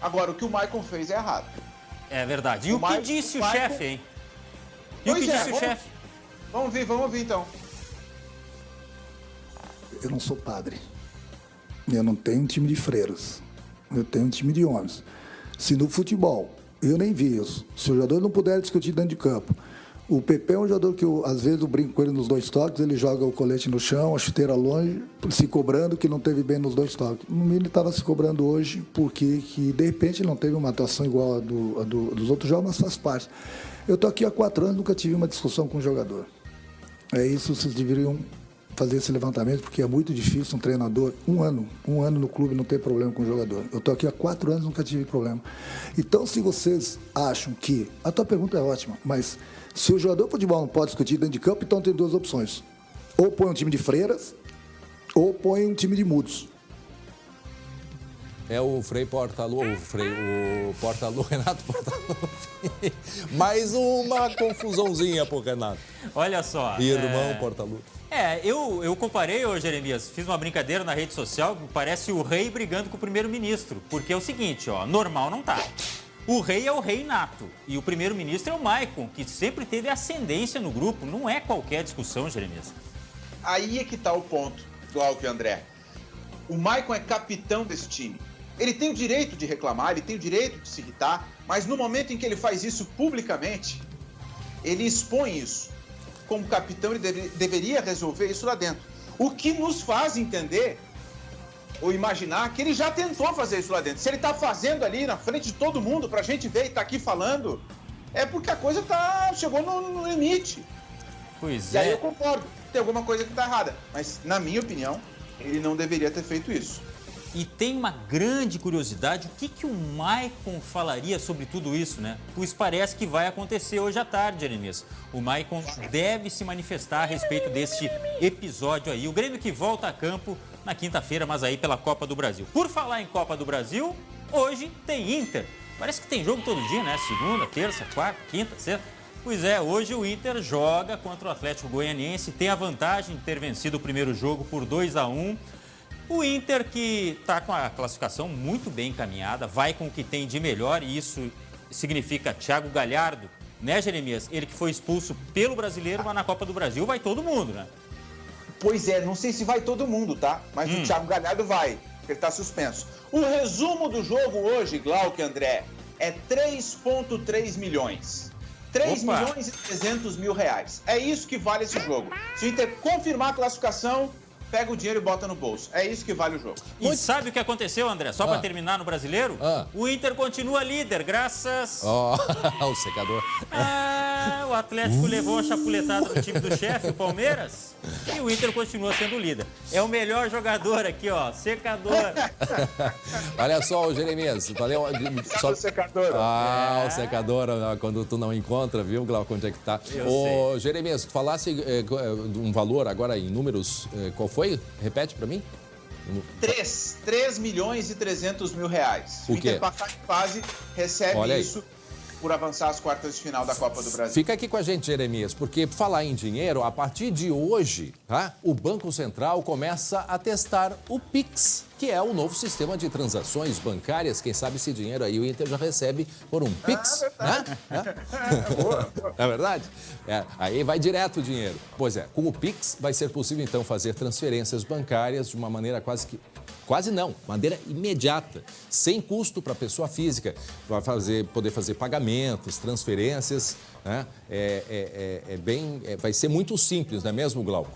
Agora, o que o Maicon fez é errado. É verdade. E o que disse o chefe, hein? E o que disse o chefe? Vamos ouvir então. Eu não sou padre. Eu não tenho um time de freiras. Eu tenho um time de homens. Se no futebol, eu nem vi isso, se o jogador não puder discutir dentro de campo, o PP é um jogador que às vezes eu brinco com ele nos 2 toques, ele joga o colete no chão, a chuteira longe, se cobrando que não teve bem nos 2 toques. No mínimo ele estava se cobrando hoje porque que, de repente ele não teve uma atuação igual a dos outros jogos, mas faz parte. Eu estou aqui há 4 anos, nunca tive uma discussão com um jogador. É isso, vocês deveriam fazer esse levantamento, porque é muito difícil um treinador, um ano no clube não ter problema com o jogador. Eu estou aqui há 4 anos, nunca tive problema. Então, se vocês acham que... A tua pergunta é ótima, mas se o jogador de futebol não pode discutir dentro de campo, então tem 2 opções. Ou põe um time de freiras, ou põe um time de mudos. É o Frei Portaluppi, Renato Portaluppi. Mais uma confusãozinha pro Renato. Olha só. Irmão Portaluppi. Eu comparei, Jeremias, fiz uma brincadeira na rede social, parece o rei brigando com o primeiro-ministro. Porque é o seguinte, ó, normal não tá. O rei é o rei nato e o primeiro-ministro é o Maicon, que sempre teve ascendência no grupo. Não é qualquer discussão, Jeremias. Aí é que tá o ponto, Glauco e André. O Maicon é capitão desse time. Ele tem o direito de reclamar, ele tem o direito de se irritar, mas no momento em que ele faz isso publicamente, ele expõe isso. Como capitão, ele deveria resolver isso lá dentro. O que nos faz entender ou imaginar que ele já tentou fazer isso lá dentro. Se ele está fazendo ali na frente de todo mundo pra gente ver e tá aqui falando, é porque a coisa chegou no limite. Pois E aí eu concordo, tem alguma coisa que tá errada. Mas, na minha opinião, ele não deveria ter feito isso. E tem uma grande curiosidade, o que o Maicon falaria sobre tudo isso, né? Pois parece que vai acontecer hoje à tarde, Jeremias. O Maicon deve se manifestar a respeito deste episódio aí. O Grêmio que volta a campo na quinta-feira, mas aí pela Copa do Brasil. Por falar em Copa do Brasil, hoje tem Inter. Parece que tem jogo todo dia, né? Segunda, terça, quarta, quinta, sexta. Pois é, hoje o Inter joga contra o Atlético Goianiense, tem a vantagem de ter vencido o primeiro jogo por 2-1. O Inter, que está com a classificação muito bem encaminhada, vai com o que tem de melhor, e isso significa Thiago Galhardo, né, Jeremias? Ele que foi expulso pelo Brasileiro, mas na Copa do Brasil vai todo mundo, né? Pois é, não sei se vai todo mundo, tá? Mas o Thiago Galhardo vai, porque ele está suspenso. O resumo do jogo hoje, Glauco e André, é 3,3 milhões. 3 milhões e 300 mil reais. É isso que vale esse jogo. Se o Inter confirmar a classificação, pega o dinheiro e bota no bolso. É isso que vale o jogo. E sabe o que aconteceu, André? Só para terminar no Brasileiro? O Inter continua líder, graças... o secador. O Atlético levou uma chapuletada no time do chefe, o Palmeiras, e o Inter continua sendo líder. É o melhor jogador aqui, ó, secador. Olha só, o Jeremias, valeu. Só o secador. O secador, quando tu não encontra, viu, Glauco, onde é que tá? Ô, Jeremias, tu falasse de um valor agora em números, qual foi? Repete pra mim. 3 milhões e 300 mil reais. O Inter passar de fase recebe isso por avançar as quartas de final da Copa do Brasil. Fica aqui com a gente, Jeremias, porque falar em dinheiro, a partir de hoje, tá? O Banco Central começa a testar o Pix, que é o novo sistema de transações bancárias. Quem sabe esse dinheiro aí o Inter já recebe por um Pix, né? É verdade? Aí vai direto o dinheiro. Pois é, com o Pix vai ser possível então fazer transferências bancárias de uma maneira quase não, maneira imediata, sem custo para a pessoa física. Vai poder fazer pagamentos, transferências, né? Vai ser muito simples, não é mesmo, Glauco?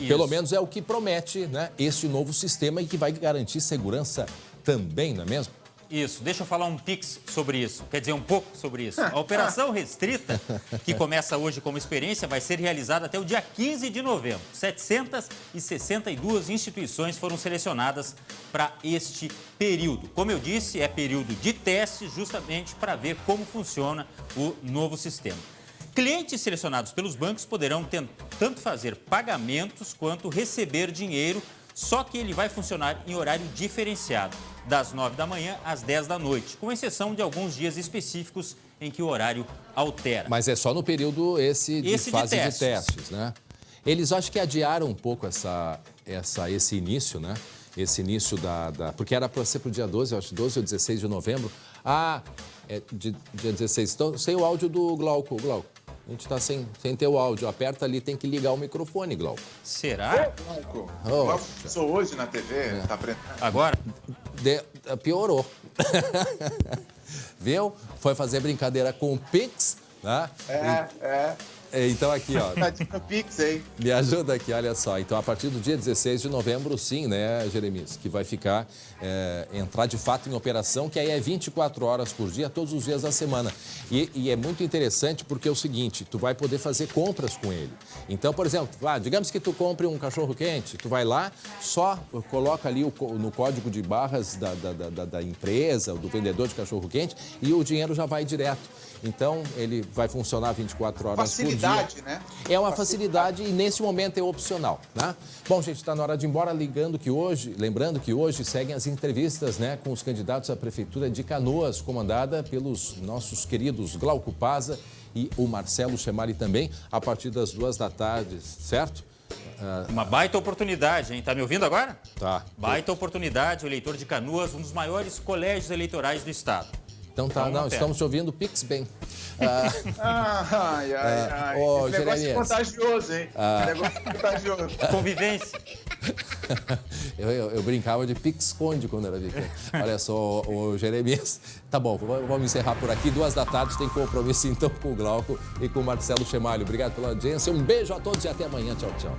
Pelo menos é o que promete, né, este novo sistema e que vai garantir segurança também, não é mesmo? Isso, deixa eu falar um pix sobre isso, quer dizer, um pouco sobre isso. A Operação Restrita, que começa hoje como experiência, vai ser realizada até o dia 15 de novembro. 762 instituições foram selecionadas para este período. Como eu disse, é período de teste justamente para ver como funciona o novo sistema. Clientes selecionados pelos bancos poderão tanto fazer pagamentos quanto receber dinheiro, só que ele vai funcionar em horário diferenciado, das 9 da manhã às 10 da noite, com exceção de alguns dias específicos em que o horário altera. Mas é só no período de fase de testes, né? Eles acho que adiaram um pouco esse início, né? Esse início porque era para ser para o dia 12, eu acho, 12 ou 16 de novembro. Dia 16. Então, sem o áudio do Glauco. Glauco, a gente está sem ter o áudio. Aperta ali, tem que ligar o microfone, Glauco. Será? Glauco. Glauco passou hoje na TV, tá aprendendo. Agora? Piorou. Viu? Foi fazer brincadeira com o Pix, né? Então aqui, ó. Pix, hein? Me ajuda aqui, olha só. Então, a partir do dia 16 de novembro, sim, né, Jeremias? Que vai entrar de fato em operação, que aí é 24 horas por dia, todos os dias da semana. E é muito interessante porque é o seguinte, tu vai poder fazer compras com ele. Então, por exemplo, digamos que tu compre um cachorro-quente, tu vai lá, só coloca ali no código de barras da empresa, do vendedor de cachorro-quente, e o dinheiro já vai direto. Então, ele vai funcionar 24 horas por dia. Né? É uma facilidade e nesse momento é opcional, né? Bom, gente, está na hora de ir embora, lembrando que hoje seguem as entrevistas, né, com os candidatos à Prefeitura de Canoas, comandada pelos nossos queridos Glauco Pazza e o Marcelo Chemali também, a partir das 2 da tarde, certo? Uma baita oportunidade, hein? Tá me ouvindo agora? Tá. Baita oportunidade, o eleitor de Canoas, um dos maiores colégios eleitorais do estado. Então tá, estamos te ouvindo Pix bem. Esse negócio é contagioso, hein? Esse negócio é contagioso. Convivência. Eu brincava de Pix-esconde quando era pequeno. Olha só, o Jeremias. Tá bom, vamos encerrar por aqui. 2 da tarde tem compromisso então com o Glauco e com o Marcelo Chemali. Obrigado pela audiência. Um beijo a todos e até amanhã. Tchau, tchau.